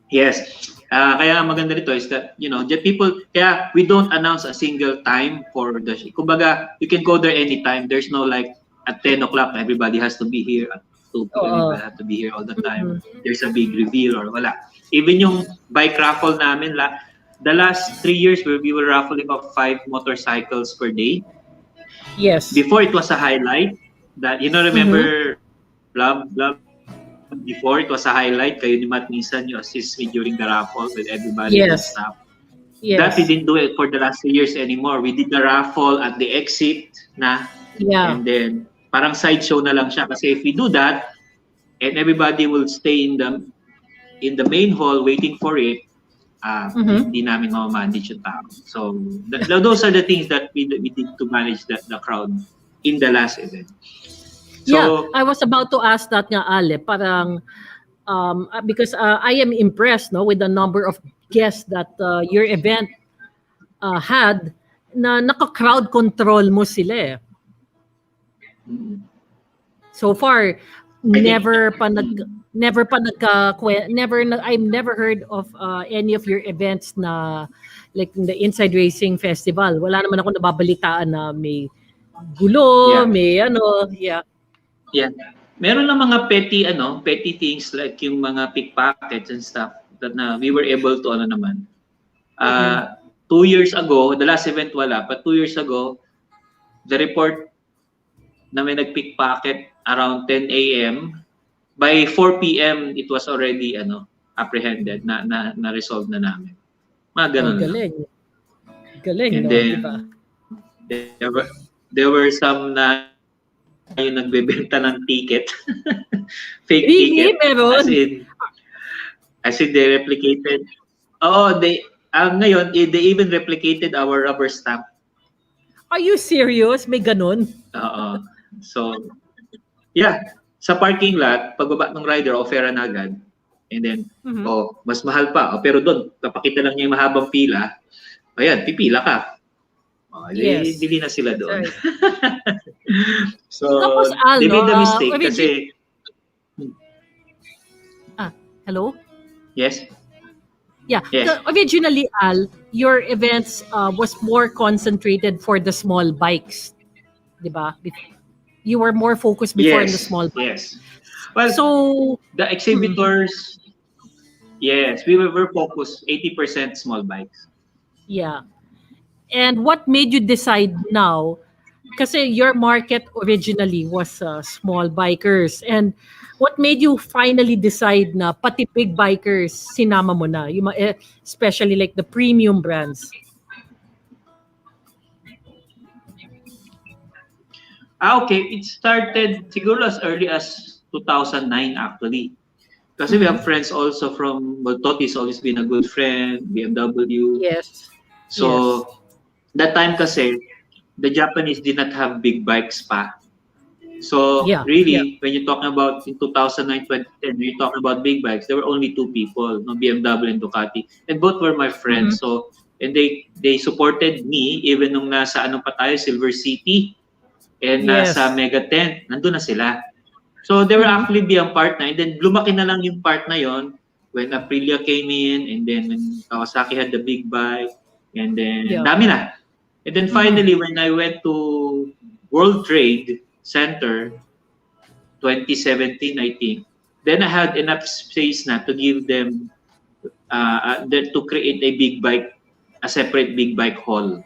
Yes. Kaya maganda nito is that, the people, kaya we don't announce a single time for the, kumbaga, you can go there anytime. There's no like, at 10 o'clock, everybody has to be here. At 2 p.m., everybody has to be here all the time. There's a big reveal or wala. Even yung bike raffle namin, the last 3 years we were raffling off 5 motorcycles per day. Yes. Before it was a highlight. That, remember, Love, before it was a highlight, kayo ni Matt minsan you assist me during the raffle with everybody and Yes. stuff. Yes. That we didn't do it for the last 2 years anymore. We did the raffle at the exit na, Yeah. and then parang sideshow na lang siya. Kasi if we do that, and everybody will stay in the main hall waiting for it, hindi namin ma-manage yung tao. So those are the things that we did to manage the crowd in the last event. So, yeah, I was about to ask that nga, Ale, parang, because I am impressed with the number of guests that your event had, na naka-crowd control mo sila eh. So far, I've never heard of any of your events na like the Inside Racing Festival. Wala naman ako nababalitaan na may gulo, may yeah. Yeah. Meron lang mga petty things like yung mga pickpockets and stuff that we were able to 2 years ago, the last event wala, but 2 years ago, the report na may nag-pickpocket around 10 a.m. By 4 p.m. it was already apprehended na resolve na namin. Mga ganun lang. Galing, and no? then, diba? there were some na yung nagbebenta ng ticket. Fake really? ticket. Meron? As in they replicated. Ngayon, they even replicated our rubber stamp. Are you serious? May ganun? So, yeah. Sa parking lot, pagbaba ng rider, offeran agad. And then, mas mahal pa. Pero doon, kapakita lang niya yung mahabang pila, ayan, pipila ka. Yes. Dili na sila doon. Right. So, Tapos, Al, they made a mistake kasi... hello? Yes? Yeah. Yes. So, originally, Al, your events was more concentrated for the small bikes. Diba? You were more focused before in the small bikes. Yes. Well, so the exhibitors, yes, we were focused 80% small bikes. Yeah. And what made you decide now? Kasi your market originally was small bikers. And what made you finally decide na pati big bikers sinama mo na? Especially like the premium brands. Okay. It started siguro as early as 2009 actually. Kasi we have friends also from, Toti's always been a good friend, BMW. Yes. So, that time kasi, the Japanese did not have big bikes pa. So Yeah, yeah. really, when you're talking about in 2009, 2010, when you're talking about big bikes, there were only two people, no, BMW and Ducati, and both were my Mhm. friends. So and they supported me even nung nasa ano pa tayo, Silver City, and nasa Yes. Mega Tent, nandun na sila. So they were Mhm. actually being part na, and then lumaki na lang yung part na yon when Aprilia came in, and then when Kawasaki had the big bike, and then Yeah. dami na. And then Mhm. finally, when I went to World Trade Center, 2017, I think, then I had enough space na to give them, to create a big bike, a separate big bike hall.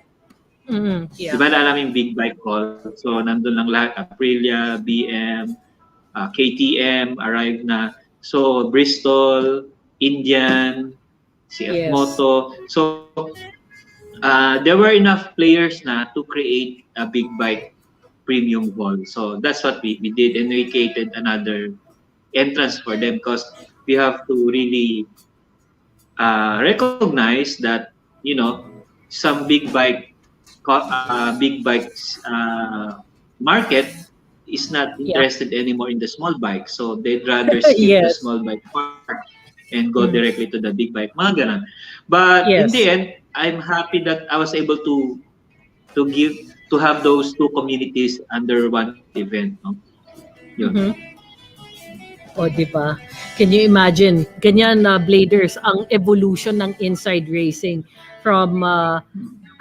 Mhm. Di Yeah. ba alam yung big bike hall? So, nandun lang lahat, Aprilia, BM, KTM, arrived na. So, Bristol, Indian, CF Yes. Moto. So, there were enough players na to create a big bike premium hall. So, that's what we did, and we created another entrance for them because we have to really recognize that, you know, some big bikes market is not Yeah. interested anymore in the small bike, so they'd rather skip the Yes. small bike part and go Mm. directly to the big bike, mga ganun. But in the Yes. end, I'm happy that I was able to give to have those two communities under one event, no? Yun. Mhm. O, di ba? Can you imagine? Ganyan na bladers ang evolution ng inside racing from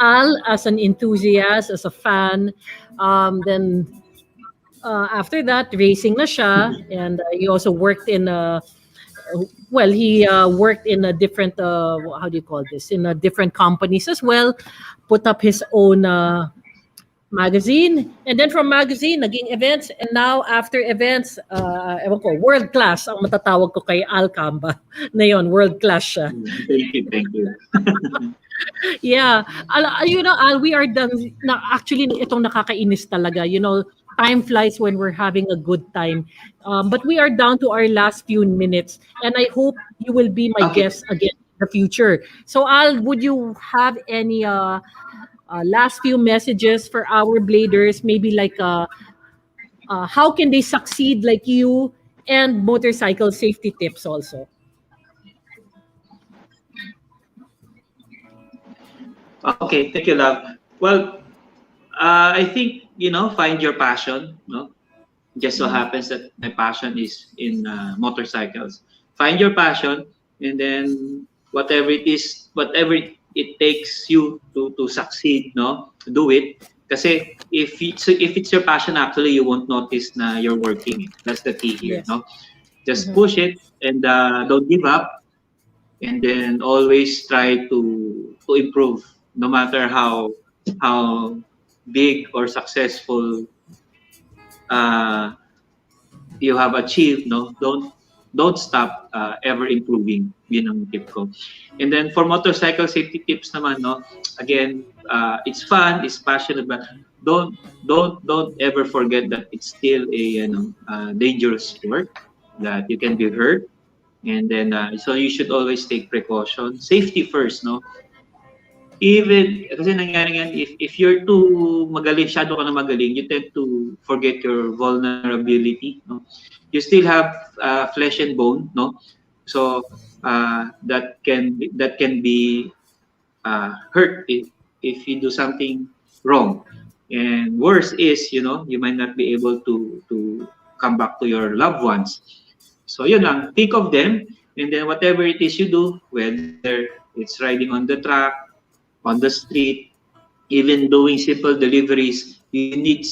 Al as an enthusiast, as a fan, then after that racing na siya, and he also worked in well, he worked in a different how do you call this, in different companies as well, put up his own magazine, and then from magazine naging events, and now after events, ewan ko, world class ang matatawag ko kay Al Camba na yon, world class siya. Thank you, thank you. Yeah. You know, Al, we are done. Actually, itong nakakainis talaga. You know, time flies when we're having a good time. But we are down to our last few minutes. And I hope you will be my Okay. guest again in the future. So, Al, would you have any last few messages for our bladers? Maybe like how can they succeed like you, and motorcycle safety tips also? Okay, thank you, love. Well, I think, find your passion. No, just so happens that my passion is in motorcycles. Find your passion, and then whatever it takes you to succeed. No, do it. Kasi if it's your passion, actually, you won't notice na you're working. That's the key here. Yes. No, just Mhm. push it, and don't give up, and then always try to improve, no matter how big or successful uh, you have achieved. No, don't stop ever improving. Yun ang tip ko. And then for motorcycle safety tips naman, no, again, it's fun, it's passionate, but don't ever forget that it's still a dangerous sport, that you can be hurt. And then so you should always take precaution, safety first, no. Even kasi nangyari yan, if you're too magaling, shadow ka na magaling, you tend to forget your vulnerability, no. You still have flesh and bone, no. So that can be hurt if you do something wrong. And worse is, you might not be able to come back to your loved ones. So yun lang, think of them, and then whatever it is you do, whether it's riding on the track, on the street, even doing simple deliveries, you need,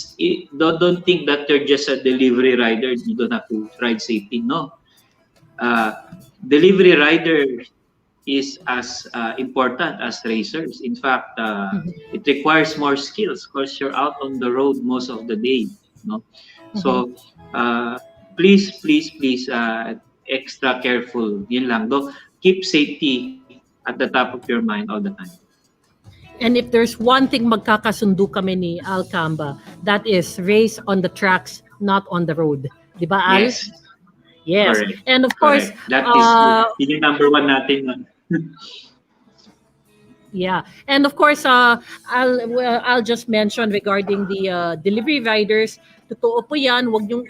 don't think that you're just a delivery rider, you don't have to ride safety. No, uh, delivery rider is as important as racers. In fact, Mhm. it requires more skills because you're out on the road most of the day. No, Mhm. so please, please, please, extra careful. Yun lang. Do keep safety at the top of your mind all the time. And if there's one thing magkakasundo kami ni Al Camba, that is race on the tracks, not on the road. Di ba, Al? Yes, Yes. correct, And of course, correct. That is uh, yun yung number one natin. yeah. And of course, I'll just mention regarding the delivery riders, Totoo po yan. Wag nyo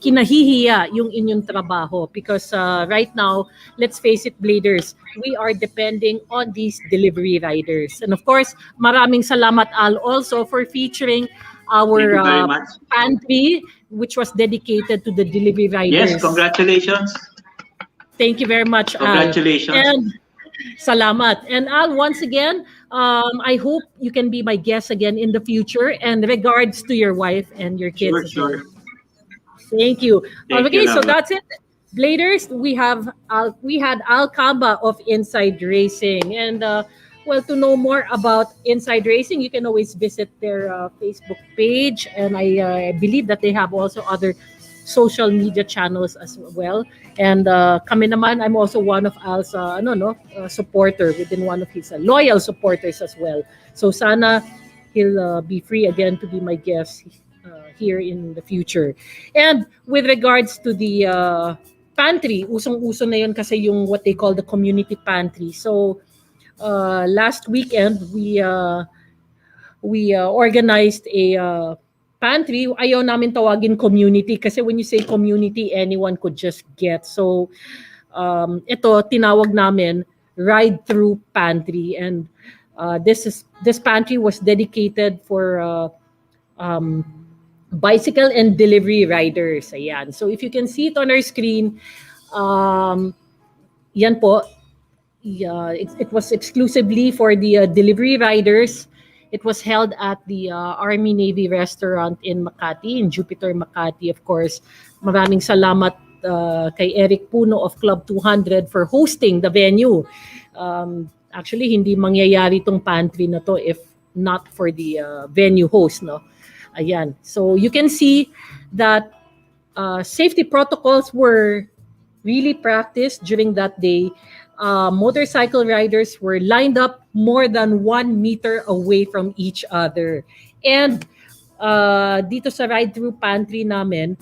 kinahihiya yung inyong trabaho because right now, let's face it, Bladers, we are depending on these delivery riders. And of course, maraming salamat, Al, also for featuring Thank our you very much. pantry, which was dedicated to the delivery Yes, riders. congratulations. Thank you very much, Al. Congratulations. And salamat. And Al, once again, I hope you can be my guest again in the future. And regards to your wife and your kids as well. Sure. Thank you. Thank Okay, you, so Laura. that's it. Bladers, we had Al Kamba of Inside Racing. And well, to know more about Inside Racing, you can always visit their Facebook page. And I believe that they have also other social media channels as well. And kami naman, I'm also one of Al's supporter within one of his loyal supporters as well. So sana he'll be free again to be my guest here in the future. And with regards to the pantry, usong-uso na yun kasi yung what they call the community pantry. So last weekend, we organized a pantry. Ayaw namin tawagin community kasi when you say community, anyone could just get. So ito tinawag namin ride through pantry, and this pantry was dedicated for bicycle and delivery riders. Ayan. So if you can see it on our screen, yan po. It was exclusively for the delivery riders. It was held at the Army Navy restaurant in Makati, in Jupiter, Makati. Of course, maraming salamat kay Eric Puno of Club 200 for hosting the venue. Actually, hindi mangyayari tong pantry na to if not for the venue host, no? Ayan. So you can see that safety protocols were really practiced during that day. Motorcycle riders were lined up more than 1 meter away from each other. And dito sa ride-through pantry namin,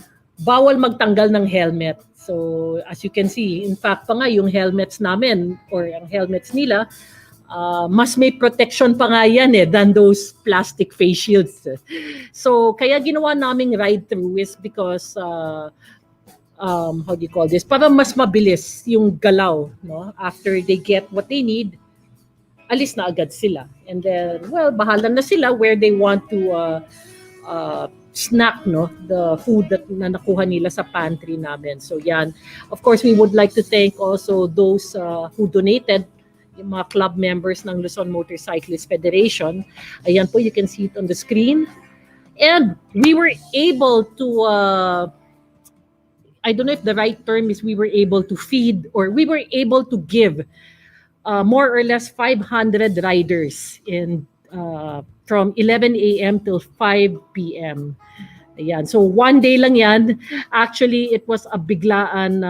bawal magtanggal ng helmet. So as you can see, in fact pa nga yung helmets namin or ang helmets nila, mas may protection pa nga yan than those plastic face shields. So kaya ginawa naming ride-through is because how do you call this? Para mas mabilis yung galaw, no? After they get what they need, alis na agad sila. And then, well, bahala na sila where they want to snack, no? The food na nakuha nila sa pantry namin. So yan. Of course, we would like to thank also those who donated, yung mga club members ng Luzon Motorcyclist Federation. Ayan po, you can see it on the screen. And we were able to I don't know if the right term is we were able to feed or we were able to give more or less 500 riders in from 11 a.m. till 5 p.m. Ayan. So one day lang yan. Actually, it was a biglaan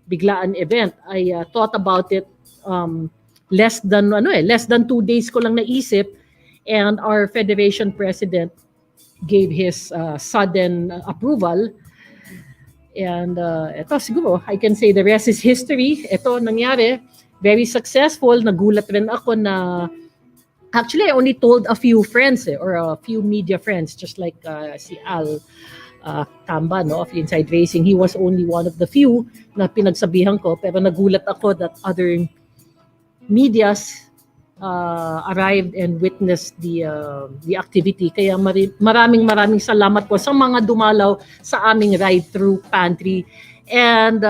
event. I thought about it less than 2 days ko lang naisip, and our federation president gave his sudden approval. And ito siguro, I can say the rest is history. Ito nangyari, very successful. Nagulat rin ako na, actually I only told a few friends or a few media friends, just like si Al Kamba, no, of Inside Racing. He was only one of the few na pinagsabihan ko, pero nagulat ako that other medias arrived and witnessed the activity. Kaya maraming salamat po sa mga dumalaw sa aming ride-through pantry. And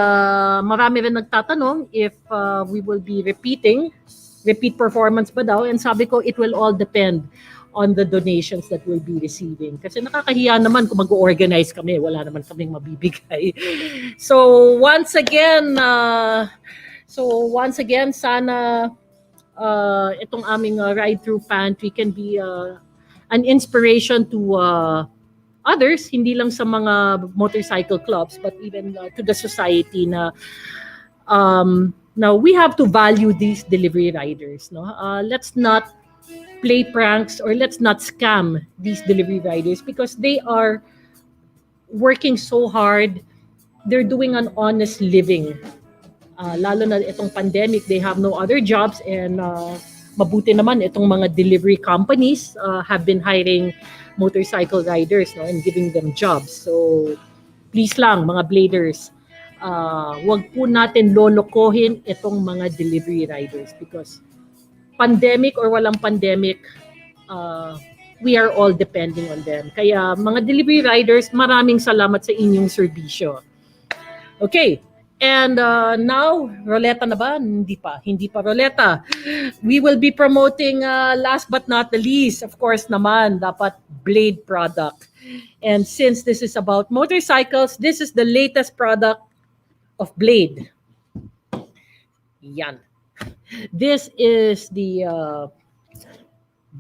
marami rin nagtatanong if we will be repeat performance ba daw. And sabi ko, it will all depend on the donations that we'll be receiving. Kasi nakakahiya naman kung mag-organize kami. Wala naman kaming mabibigay. So once again, sana itong aming ride-through pantry can be an inspiration to others, hindi lang sa mga motorcycle clubs, but even to the society na now we have to value these delivery riders. No, let's not play pranks or let's not scam these delivery riders because they are working so hard. They're doing an honest living. Lalo na itong pandemic, they have no other jobs, and mabuti naman itong mga delivery companies have been hiring motorcycle riders, no, and giving them jobs. So please lang mga bladers, wag po natin lolokohin itong mga delivery riders because pandemic or walang pandemic, we are all depending on them. Kaya mga delivery riders, maraming salamat sa inyong serbisyo. Okay. And now, Roleta na ba? Hindi pa Roleta. We will be promoting, last but not the least, of course naman, dapat Blade product. And since this is about motorcycles, this is the latest product of Blade. Yan. This is the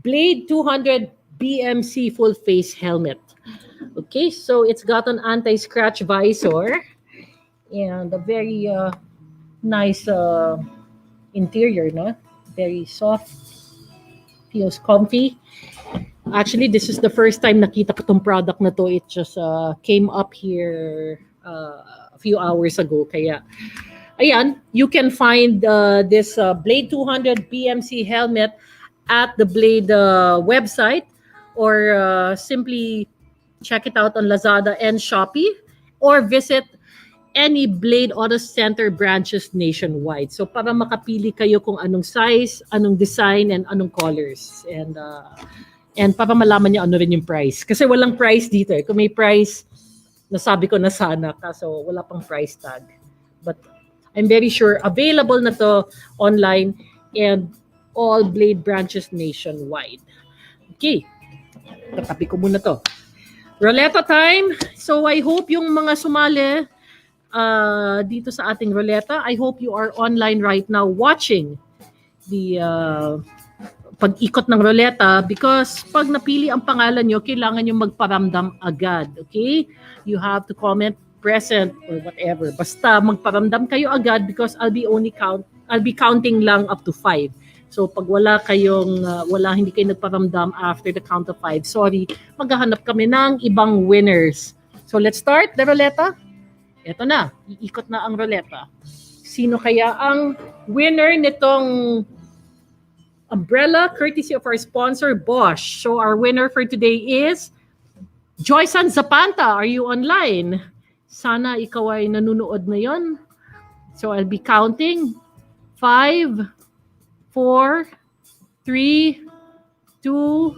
Blade 200 BMC full face helmet. Okay, so it's got an anti-scratch visor and a very nice interior, no? Very soft, feels comfy. Actually, this is the first time nakita ko tong product na to. It just came up here a few hours ago. Kaya, ayan, you can find this Blade 200 BMC helmet at the Blade website or simply check it out on Lazada and Shopee or visit any Blade Auto Center branches nationwide. So para makapili kayo kung anong size, anong design, and anong colors. And para malaman niyo ano rin yung price. Kasi walang price dito eh. Kung may price, nasabi ko na sana. Kaso wala pang price tag. But I'm very sure available na to online and all Blade branches nationwide. Okay. Tatabi ko muna to. Roleta time. So I hope yung mga sumali dito sa ating Roleta, I hope you are online right now watching the pag-ikot ng Roleta because pag napili ang pangalan nyo, kailangan nyo magparamdam agad. Okay? You have to comment present or whatever. Basta magparamdam kayo agad because I'll be counting lang up to 5. So pag hindi kayo nagparamdam after the count of 5, sorry, maghahanap kami ng ibang winners. So let's start the Roleta. Ito na, iikot na ang Roleta. Sino kaya ang winner nitong umbrella courtesy of our sponsor Bosch? So our winner for today is Joysan Zapanta. Are you online? Sana ikaw ay nanonood ngayon. So I'll be counting 5, 4, 3, 2,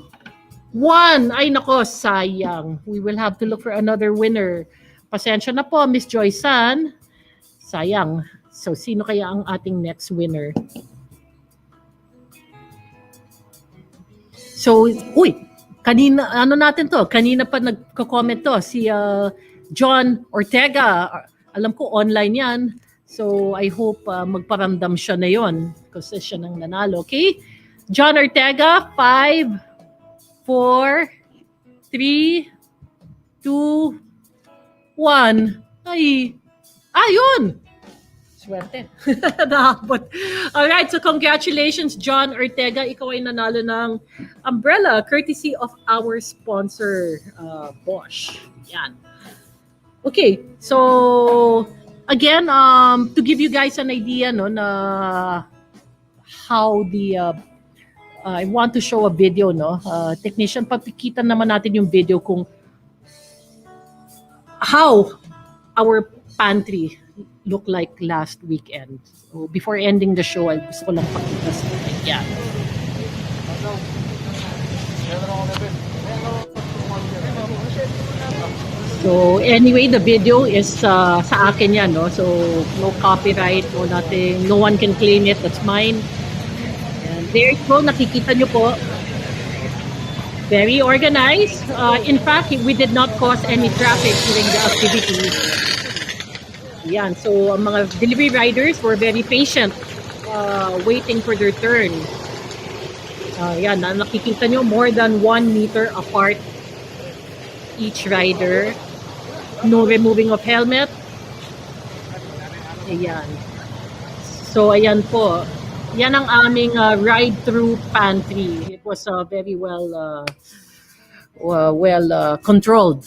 1. Ay nako, sayang. We will have to look for another winner. Pasensya na po, Miss Joysan. Sayang. So sino kaya ang ating next winner? So, kanina pa nagko-comment to, si John Ortega. Alam ko online yan. So, I hope magparamdam siya na yon kasi siya nang nanalo. Okay? John Ortega, 5, 4, 3, 2, 1. Yun! Swerte. Nakabot. Alright, so congratulations, John Ortega. Ikaw ay nanalo ng umbrella courtesy of our sponsor, Bosch. Yan. Okay, so again, to give you guys an idea, no, na how I want to show a video, no, technician, papikita naman natin yung video kung how our pantry looked like last weekend. So before ending the show, I gusto ko lang pakita sa yan. So anyway, the video is sa akin yan, no? So no copyright, no nothing, no one can claim it, that's mine. And there you go, nakikita nyo po. Very organized. In fact, we did not cause any traffic during the activity. Yan, so ang mga delivery riders were very patient, waiting for their turn. Yan, nakikita nyo, more than 1 meter apart each rider. No removing of helmet. Ayan. So, ayan po. Yan ang aming ride-through pantry. It was very well controlled.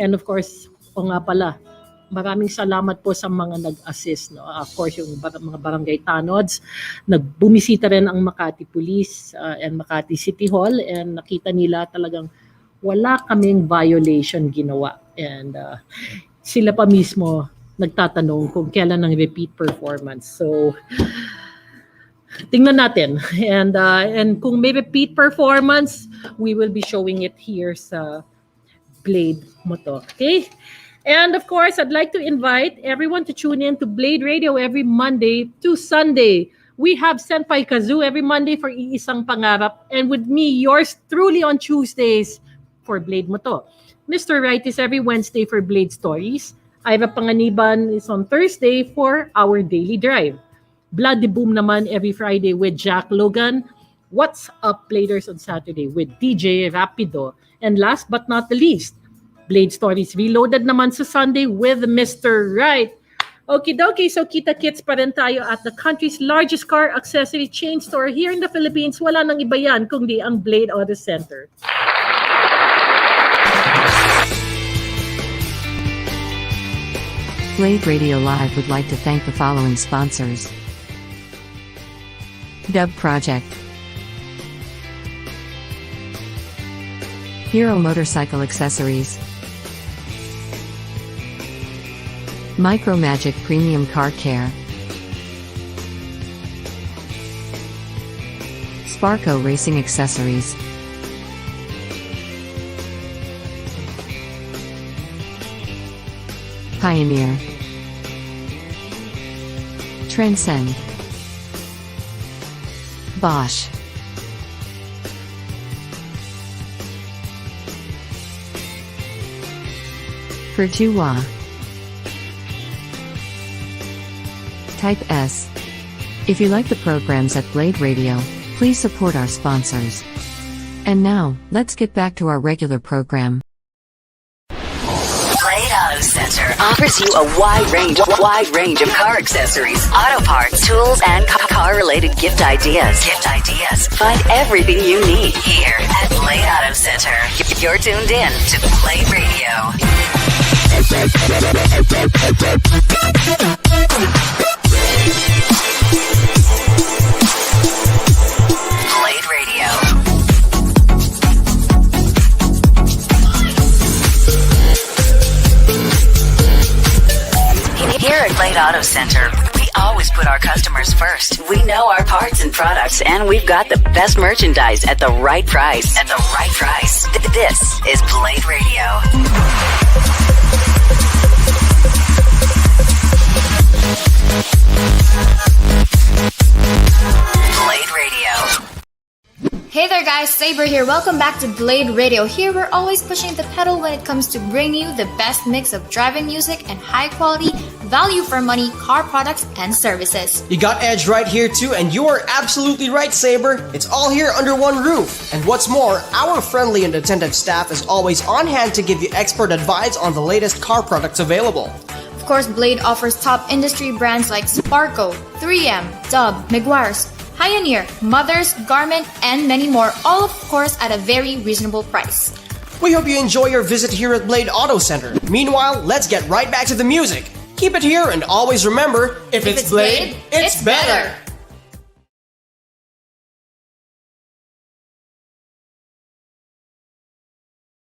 And of course, nga pala, maraming salamat po sa mga nag-assist. No? Of course, yung mga barangay tanods, nagbumisita rin ang Makati Police and Makati City Hall, and nakita nila talagang wala kaming violation ginawa. And sila pa mismo nagtatanong kung kailan ang repeat performance. So, tingnan natin. And kung may repeat performance, we will be showing it here sa Blade Moto. Okay? And of course, I'd like to invite everyone to tune in to Blade Radio every Monday to Sunday. We have Senpai Kazoo every Monday for Iisang Pangarap, and with me, yours truly on Tuesdays for Blade Moto. Mr. Wright is every Wednesday for Blade Stories. Ira Panganiban is on Thursday for Our Daily Drive. Bloody Boom naman every Friday with Jack Logan. What's Up Bladers on Saturday with DJ Rapido. And last but not the least, Blade Stories Reloaded naman sa Sunday with Mr. Wright. Okie dokie, so kita-kits pa rin tayo at the country's largest car accessory chain store here in the Philippines. Wala nang iba yan kundi ang Blade Auto Center. Blade Radio Live would like to thank the following sponsors. Dub Project, Hero Motorcycle Accessories, Micromagic Premium Car Care, Sparco Racing Accessories, Pioneer, Transcend, Bosch, Pertua, Type S. If you like the programs at Blade Radio, please support our sponsors. And now, let's get back to our regular program. Blade Auto Center offers you a wide range of car accessories, auto parts, tools, and car-related gift ideas. Find everything you need here at Blade Auto Center. You're tuned in to Blade Radio. Blade Radio. Here at Blade Auto Center, we always put our customers first. We know our parts and products, and we've got the best merchandise at the right price. This is Blade Radio. Blade Radio. Hey there guys, Saber here. Welcome back to Blade Radio. Here we're always pushing the pedal when it comes to bringing you the best mix of driving music and high quality, value for money car products and services. You got Edge right here too, and you are absolutely right, Saber. It's all here under one roof. And what's more, our friendly and attentive staff is always on hand to give you expert advice on the latest car products available. Of course, Blade offers top industry brands like Sparco, 3M, Dub, Meguiar's, Pioneer, Mothers, Garment, and many more, all of course at a very reasonable price. We hope you enjoy your visit here at Blade Auto Center. Meanwhile, let's get right back to the music. Keep it here and always remember, if it's Blade, it's better.